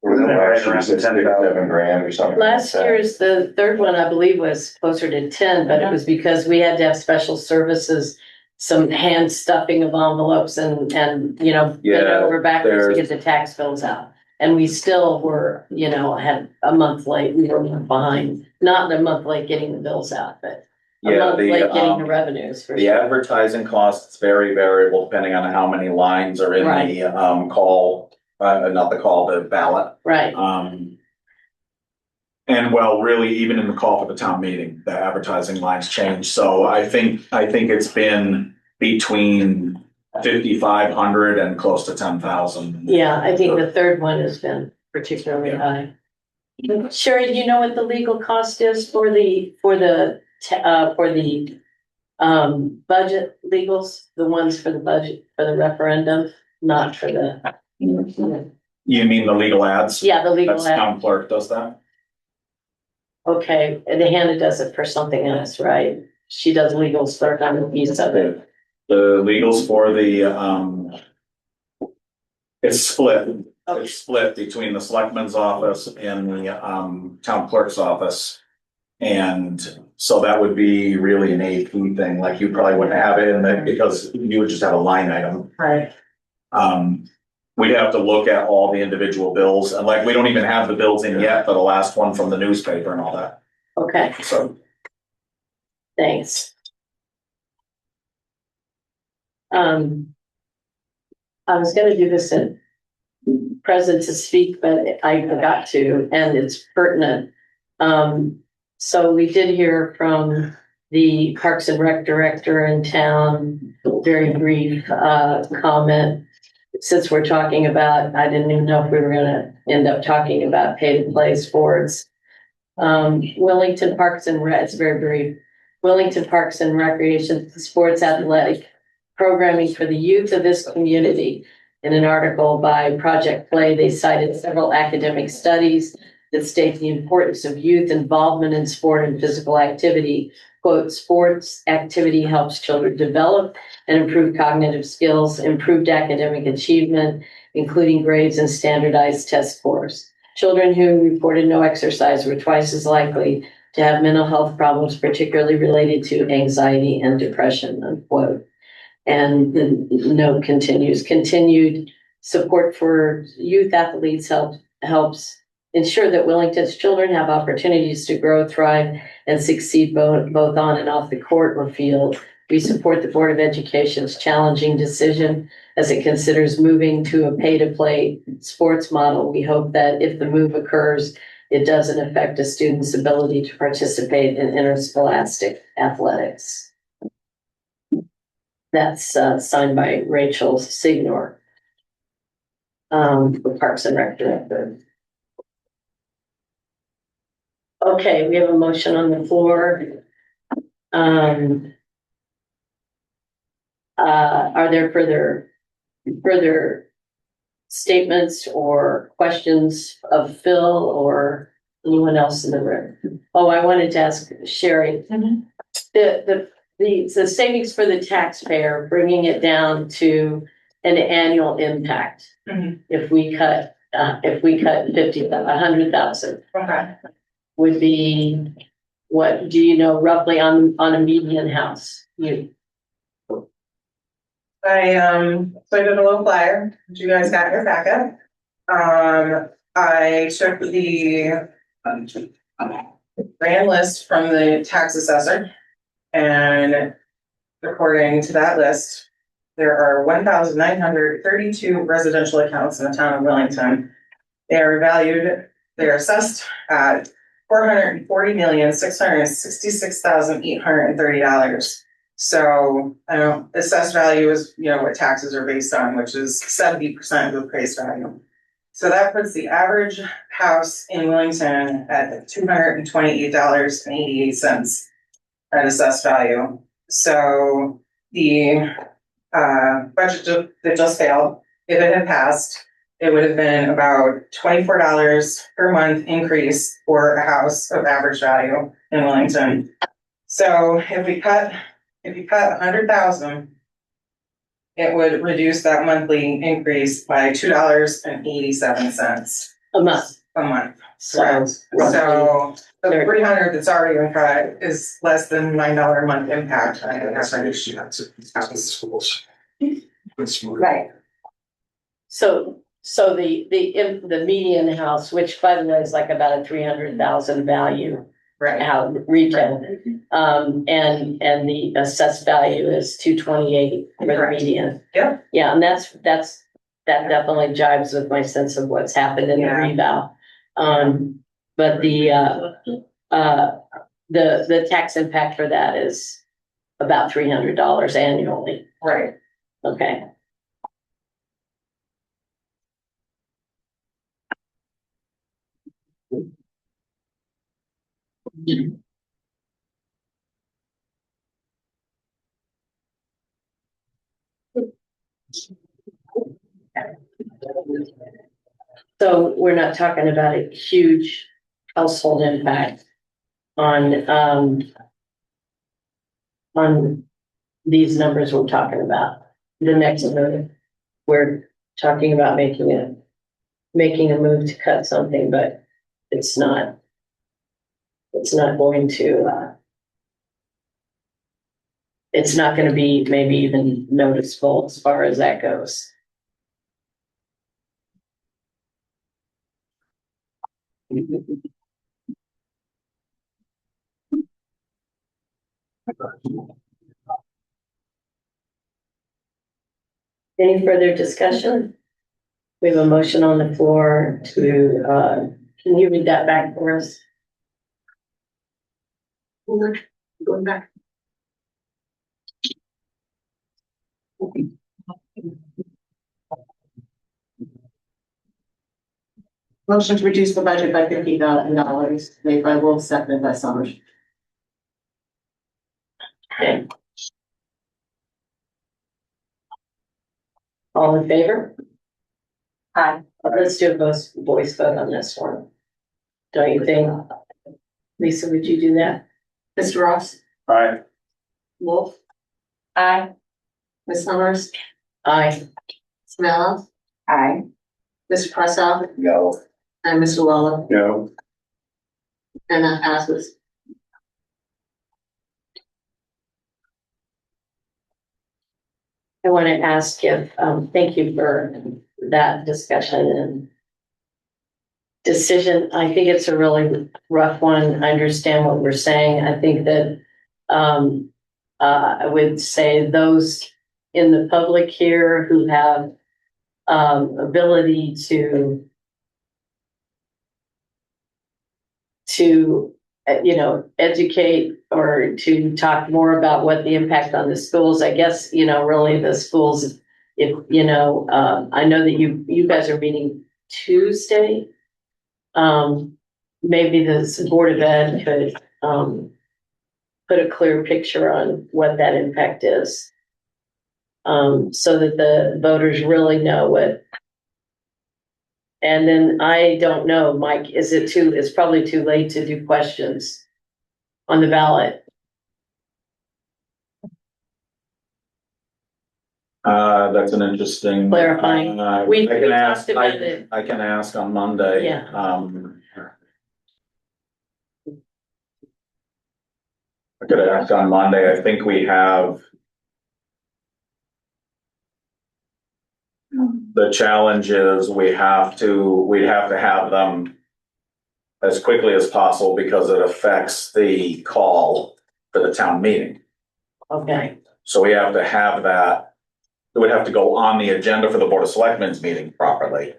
Last year, 7 grand or something. Last like that. year's, the third one, I believe, was closer to 10, but it was because we had to have special services, some hand stuffing of envelopes and, you know, bend Yeah, over backwards to there's- get the tax bills out. And we still were, you know, had a month late, we were a month behind, not a month late getting the bills out, but a Yeah, month the, late getting the um, revenues for the sure. advertising cost is very variable depending on how many lines are in Right. the, call, not the call, the ballot. Right, And well, really, even in the call for the town meeting, the advertising lines change. So I think it's been between 5,500 and close to 10,000. yeah, I think the third one has been particularly high. Sherry, do you know what the legal cost is for the budget legals, the ones for the budget, for the referendum, not for the. You mean the legal ads? Yeah, the legal That's ad. town clerk does that. Okay, and Hannah does it for something else, right? She does legal clerk on the piece of it. The legals for the, it's split. It's split between the selectman's office and the, town clerk's office. And so that would be really an AP thing, like you probably wouldn't have it in there because you would just have a line item. Right. We'd have to look at all the individual bills and like, we don't even have the bills in yet for the last one from the newspaper and all that. Okay, So. thanks. I was gonna do this in present to speak, but I forgot to, and it's pertinent. So we did hear from the Parks and Rec director in town, very brief, comment. Since we're talking about, I didn't even know if we were gonna end up talking about pay to play sports. Wellington Parks and Rec, it's very brief. Wellington Parks and Recreation Sports Athletic Programming for the youth of this community. In an article by Project Play, they cited several academic studies that state the importance of youth involvement in sport and physical activity. Quote, sports activity helps children develop and improve cognitive skills, improved academic achievement, including grades and standardized test scores. Children who reported no exercise were twice as likely to have mental health problems, particularly related to anxiety and depression, unquote. And the note continues, continued support for youth athletes helps ensure that Wellington's children have opportunities to grow, thrive, and succeed both on and off the court or field. We support the Board of Education's challenging decision as it considers moving to a pay-to-play sports model. We hope that if the move occurs, it doesn't affect a student's ability to participate in interscholastic athletics. That's signed by Rachel Signor, the Parks and Rec director. Okay, we have a motion on the floor. Are there further further statements or questions of Phil or anyone else in the room? Oh, I wanted to ask Sherry, the savings for the taxpayer, bringing it down to an annual impact. If we cut 100,000. Okay. Would be, what, do you know roughly on a median house? So I did a little flyer, which you guys got in your packet. I took the grand list from the tax assessor, and according to that list, there are 1,932 residential accounts in the town of Wellington. They are valued, they are assessed at $440,666,830. So, assessed value is, what taxes are based on, which is 70% of the appraised value. So that puts the average house in Wellington at $228.88 at assessed value. So the budget that just failed, if it had passed, it would have been about $24 per month increase for a house of average value in Wellington. So if you cut 100,000, it would reduce that monthly increase by $2.87 a month. So the 300 that's already been cut is less than $9 a month impact. I think that's an issue. That's schools. Right. So the median house, which by the way is like about a 300,000 value. Right. How retail, and the assessed value is 228 for the median. Yeah. Yeah, and that definitely jives with my sense of what's happened in the reval. But the tax impact for that is about $300 annually. Right. Okay. So we're not talking about a huge household impact on these numbers we're talking about. The next move, we're talking about making a move to cut something, but it's not going to, it's not going to be maybe even noticeable as far as that goes. Any further discussion? We have a motion on the floor to, can you read that back for us? Going back. Motion to reduce the budget by $50,000 made by Wolf, seconded by Summers. Okay. All in favor? Aye. Let's do a voice vote on this one. Don't you think? Lisa, would you do that? Mr. Ross? Aye. Wolf? Aye. Ms. Summers? Aye. Smells? Aye. Mr. Pressoff? No. And Mr. Waller? No. And that passes. I want to ask if, thank you for that discussion and decision. I think it's a really rough one. I understand what we're saying. I think that I would say those in the public here who have ability to educate or to talk more about what the impact on the schools, I guess, really the schools, if, I know that you guys are meeting Tuesday. Maybe the Board of Ed could put a clear picture on what that impact is. so that the voters really know what. And then I don't know, Mike, it's probably too late to do questions on the ballot. That's an interesting. Clarifying. I We can ask, talked about it. I can ask on Monday. Yeah. I could ask on Monday. I think we have. The challenge is we'd have to have them as quickly as possible because it affects the call for the town meeting. Okay. So we have to have that. It would have to go on the agenda for the Board of Selectmen's meeting properly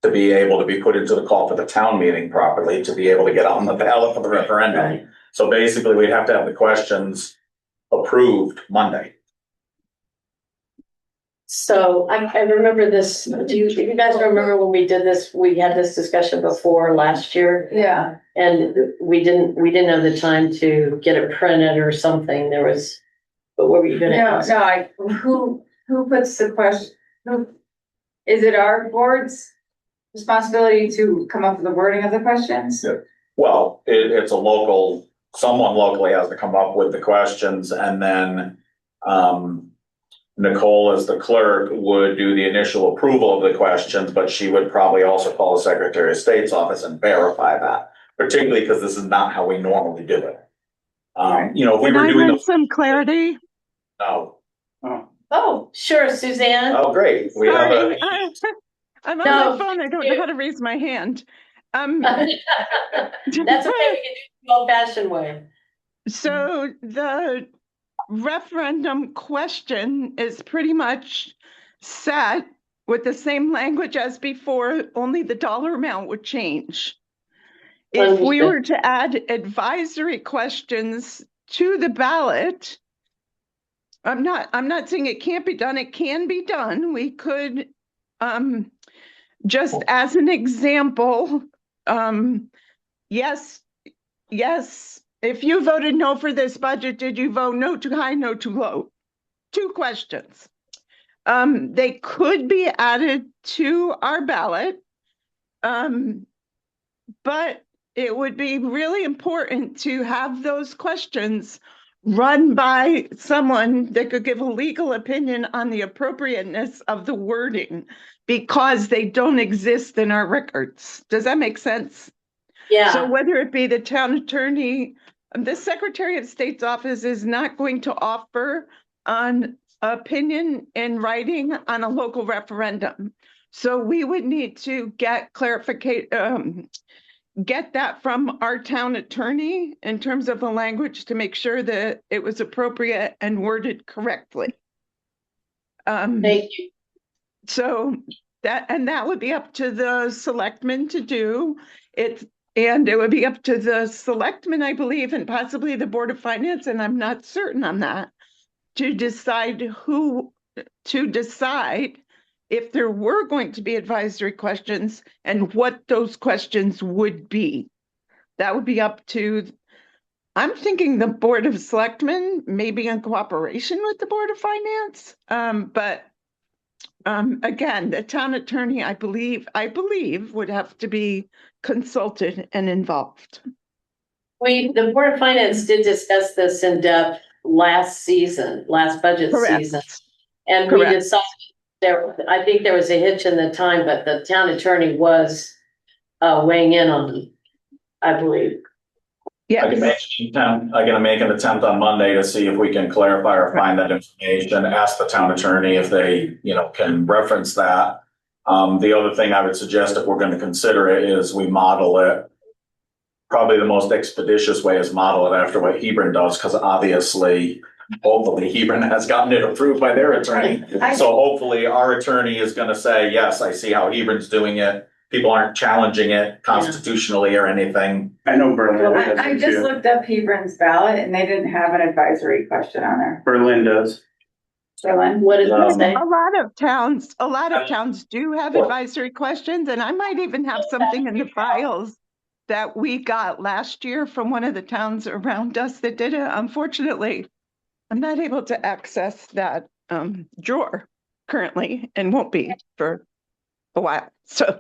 to be able to be put into the call for the town meeting properly, to be able to get on the ballot for the referendum. Right. So basically, we'd have to have the questions approved Monday. So I remember this, do you guys remember when we did this, we had this discussion before last year? Yeah. And we didn't have the time to get it printed or something, but what were you gonna ask? Who puts the question, is it our board's responsibility to come up with the wording of the questions? Yeah. Well, it's someone locally has to come up with the questions, and then, Nicole, as the clerk, would do the initial approval of the questions, but she would probably also call the Secretary of State's office and verify that, particularly because this is not how we normally do it. If we were doing some clarity. No. Oh, sure, Suzanne. Oh, great. Sorry, I'm on my phone. I don't know how to raise my hand. That's okay. We can do it the old-fashioned way. So the referendum question is pretty much set with the same language as before, only the dollar amount would change. If we were to add advisory questions to the ballot, I'm not saying it can't be done. It can be done. We could, just as an example, yes, if you voted no for this budget, did you vote no too high, no too low? 2 questions. They could be added to our ballot, but it would be really important to have those questions run by someone that could give a legal opinion on the appropriateness of the wording, because they don't exist in our records. Does that make sense? Yeah. So whether it be the town attorney, the Secretary of State's office is not going to offer an opinion in writing on a local referendum. So we would need to get clarification, get that from our town attorney in terms of the language to make sure that it was appropriate and worded correctly. Thank you. So that would be up to the selectmen to do it. And it would be up to the selectmen, I believe, and possibly the Board of Finance, and I'm not certain on that, to decide if there were going to be advisory questions and what those questions would be. That would be up to, I'm thinking, the Board of Selectmen, maybe in cooperation with the Board of Finance. Again, the town attorney, I believe would have to be consulted and involved. The Board of Finance did discuss this in depth last budget season. And we decided I think there was a hitch in the time, but the town attorney was weighing in on it, I believe. Yes. I'm gonna make an attempt on Monday to see if we can clarify or find that information, ask the town attorney if they, can reference that. The other thing I would suggest, if we're gonna consider it, is we model it. Probably the most expeditious way is model it after what Hebron does, because obviously, hopefully Hebron has gotten it approved by their attorney. So hopefully our attorney is gonna say, yes, I see how Hebron's doing it. People aren't challenging it constitutionally or anything. I know Berlin. I just looked up Hebron's ballot and they didn't have an advisory question on there. Berlin does. Berlin? What does it say? A lot of towns do have advisory questions, and I might even have something in the files that we got last year from one of the towns around us that did it. Unfortunately, I'm not able to access that drawer currently and won't be for a while. So,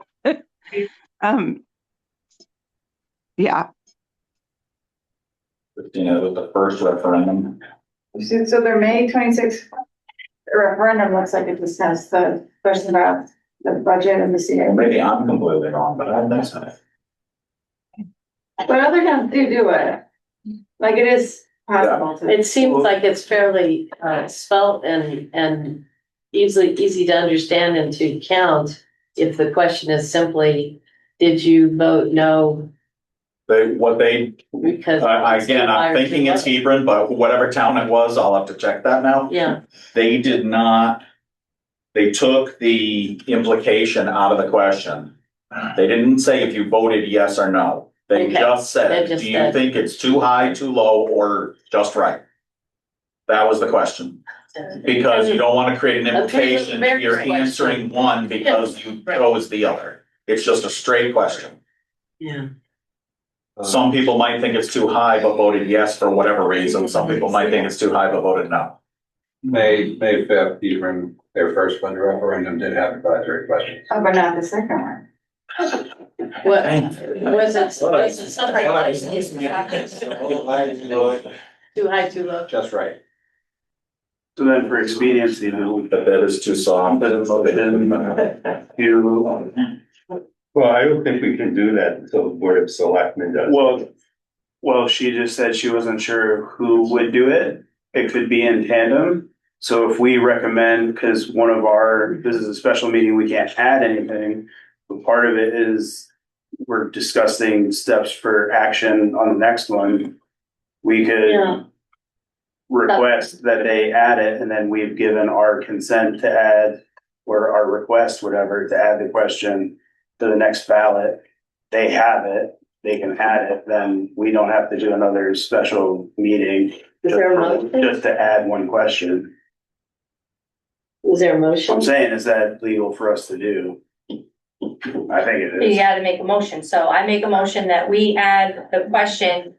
yeah. You know, with the first referendum, So their May 26th referendum looks like it just has the question about the budget and the CA. maybe I'm completely wrong, but I think so. But other towns do it. Like it is possible to. It seems like it's fairly spelt and easy to understand and to count. If the question is simply, did you vote no? Because Again, I'm thinking it's Hebron, but whatever town it was, I'll have to check that now. Yeah. They did not, they took the implication out of the question. They didn't say if you voted yes or no. They Okay. just They said, just do you said- think it's too high, too low, or just right? That was the question. Because you don't want to create an implication that you're answering one because you chose the other. It's just a straight question. Yeah. Some people might think it's too high but voted yes for whatever reason. Some people might think it's too high but voted no. May 5th, even their first budget referendum did have advisory questions. Oh, but not the second one. What, was it something like? Too high, too low? Just right. So then for expediency, The bid is too soft. Well, I don't think we can do that until the Board of Selectmen does. well, she just said she wasn't sure who would do it. It could be in tandem. So if we recommend, because this is a special meeting, we can't add anything. But part of it is we're discussing steps for action on the next one. We could Yeah. request that they add it, and then we've given our consent to add, or our request, whatever, to add the question to the next ballot. They have it, they can add it, then we don't have to do another special meeting. Is there a motion? Just to add one question. Is there a What motion? I'm saying, is that legal for us to do? I think it You is. gotta make a motion, so I make a motion that we add the question,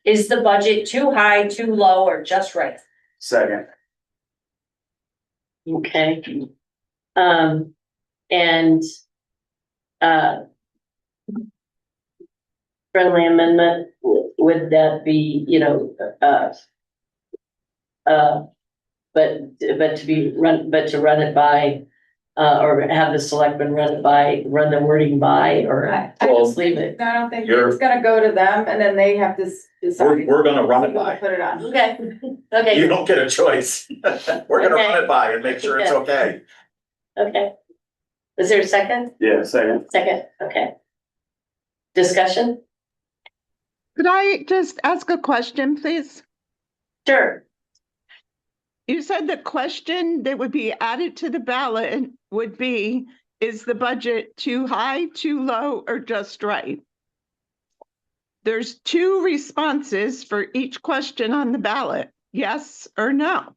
is the budget too high, too low, or just right? Second. Okay. And, friendly amendment, would that be, but to run it by, or have the selectmen run the wording by, or I just leave it? I don't think You're- it's gonna go to them and then they have to decide. We're gonna run it We'll by. Put it on. Okay, okay. You don't get a choice. We're gonna Okay. run it by and make sure it's okay. Okay. Is there a second? Yeah, second. Second, okay. Discussion? Could I just ask a question, please? Sure. You said the question that would be added to the ballot would be, is the budget too high, too low, or just right? There's two responses for each question on the ballot, yes or no.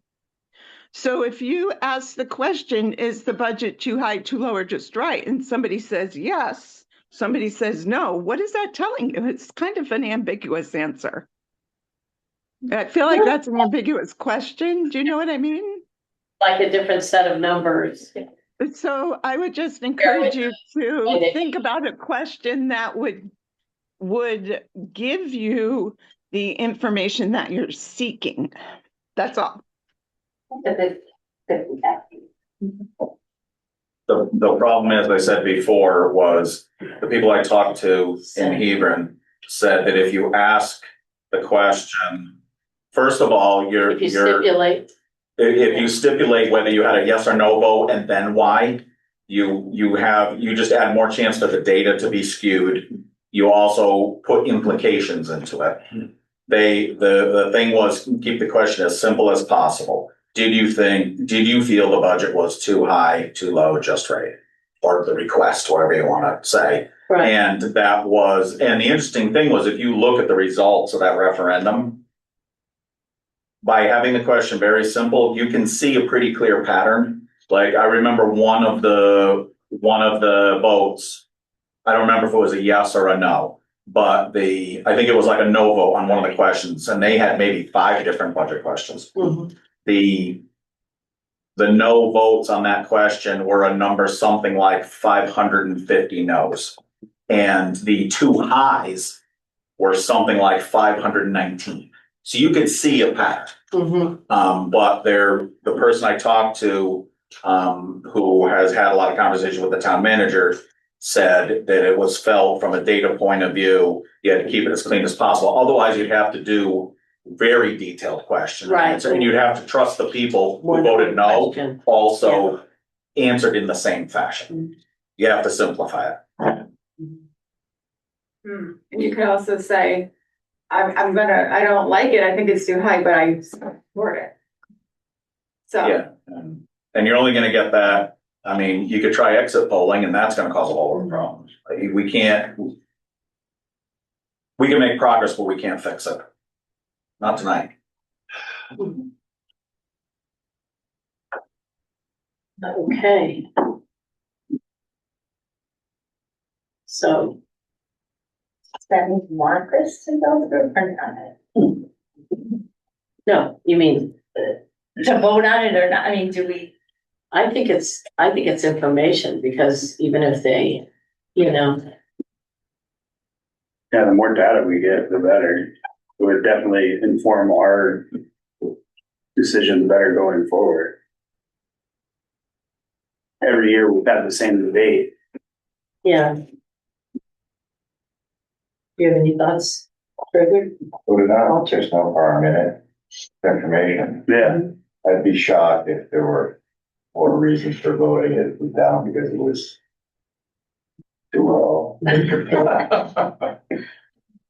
So if you ask the question, is the budget too high, too low, or just right? And somebody says yes, somebody says no, what is that telling you? It's kind of an ambiguous answer. I feel like that's an ambiguous question. Do you know what I mean? Like a different set of numbers. So I would just encourage you to think about a question that would give you the information that you're seeking. That's all. The problem, as I said before, was the people I talked to in Hebron said that if you ask the question, first of all, If you stipulate, if you stipulate whether you had a yes or no vote and then why, you just add more chance for the data to be skewed. You also put implications into it. The thing was, keep the question as simple as possible. Did you feel the budget was too high, too low, just right? Or the request, whatever you want to say. Right. And the interesting thing was, if you look at the results of that referendum, by having the question very simple, you can see a pretty clear pattern. Like, I remember one of the votes, I don't remember if it was a yes or a no, but I think it was like a no vote on one of the questions, and they had maybe 5 different budget questions. Mhm. the no votes on that question were a number something like 550 no's. And the two highs were something like 519. So you could see a pattern. But the person I talked to, who has had a lot of conversation with the town manager, said that it was felt from a data point of view, you had to keep it as clean as possible. Otherwise, you'd have to do very detailed questions. Right. And you'd have to trust the people who voted no also answered in the same fashion. You have to simplify it. And you could also say, I don't like it, I think it's too high, but I support it. So. Yeah, and you're only gonna get that, I mean, you could try exit polling and that's gonna cause a whole lot of problems. Like, we can make progress, but we can't fix it. Not tonight. Okay. So. Does that mean Marcus to go through or not? No, you mean, To vote on it or not? I mean, do we? I think it's information, because even if they, you know, Yeah, the more data we get, the better. It would definitely inform our decisions better going forward. Every year we've had the same debate. yeah. Do you have any thoughts, Trevor? Put it out, just no per minute information. Yeah. I'd be shocked if there were more reasons for voting it down because it was too low.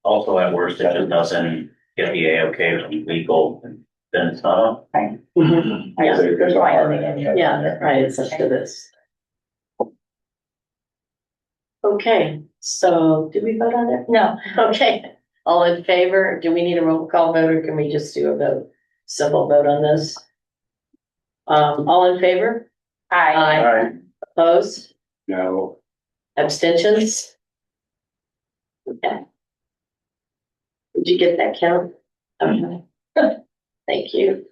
Also, at worst, it just doesn't get the A-OK from legal, then it's not up. Yeah, There's no harm in it. yeah, right, it's up to this. Okay, so did we vote on it? No. Okay, all in favor? Do we need a roll call vote, or can we just do a vote, simple vote on this? All in favor? Aye. Opposed? No. Abstentions? Okay. Did you get that count? Okay. Thank you.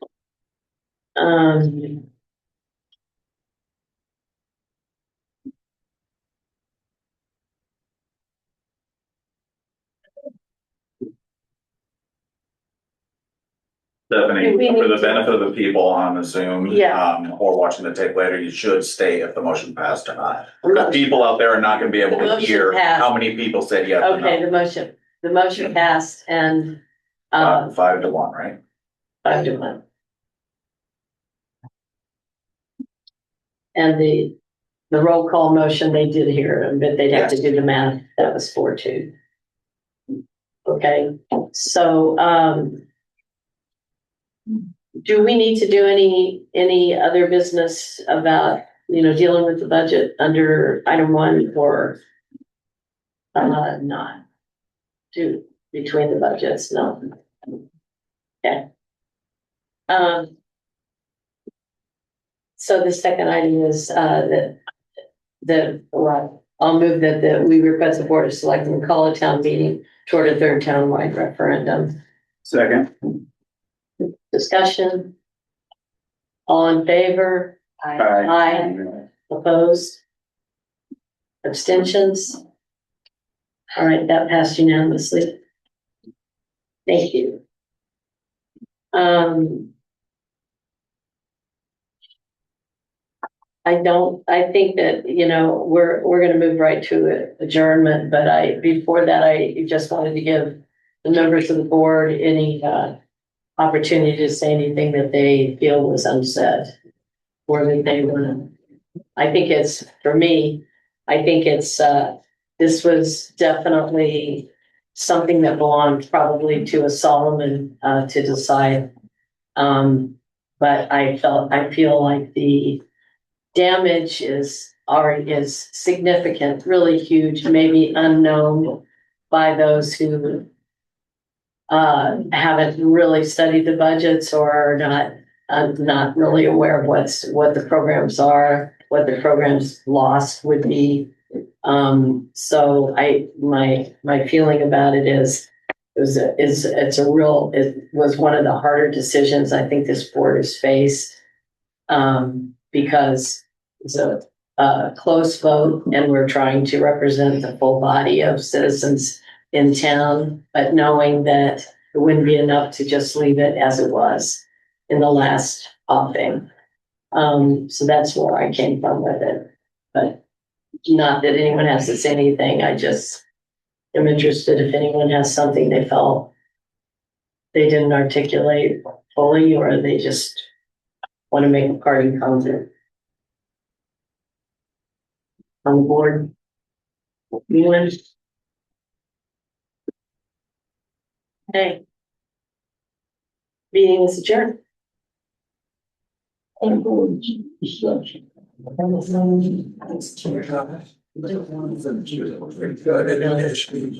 Stephanie, Do we for need the to- benefit of the people on the Zoom, Yeah. or watching the tape later, you should state if the motion passed or not. Motion- Because people out there are not gonna be able to Motion hear passed. how many people said yes or Okay, no. the motion passed, and, 5-1, right? 5-1. And the roll call motion, they did hear, but they'd have to do the math, that was 4-2. Okay, so, do we need to do any other business about, dealing with the budget under item 1, or not? Do, between the budgets, no. Okay. So the second item is, I'll move that we request the Board of Selectmen call a town meeting toward a third townwide referendum. Second. Discussion? All in favor? Aye. Opposed? Abstentions? All right, that passed unanimously. Thank you. I think that, we're gonna move right to adjournment, but before that, I just wanted to give the members of the board any, opportunity to say anything that they feel was unsaid. Or that they were, I think it's, for me, I think it's, this was definitely something that belonged probably to a Solomon, to decide. But I feel like the damage is significant, really huge, maybe unknown by those who haven't really studied the budgets, or are not really aware of what the programs are, what the programs lost would be. So my feeling about it is it was one of the harder decisions I think this board has faced. because it's a close vote and we're trying to represent the full body of citizens in town, but knowing that it wouldn't be enough to just leave it as it was in the last offing. So that's where I came from with it, but not that anyone has to say anything. I just am interested if anyone has something they felt they didn't articulate fully, or they just want to make a party comment. On the board. Anyone? Okay. Meeting is adjourned. Thank you.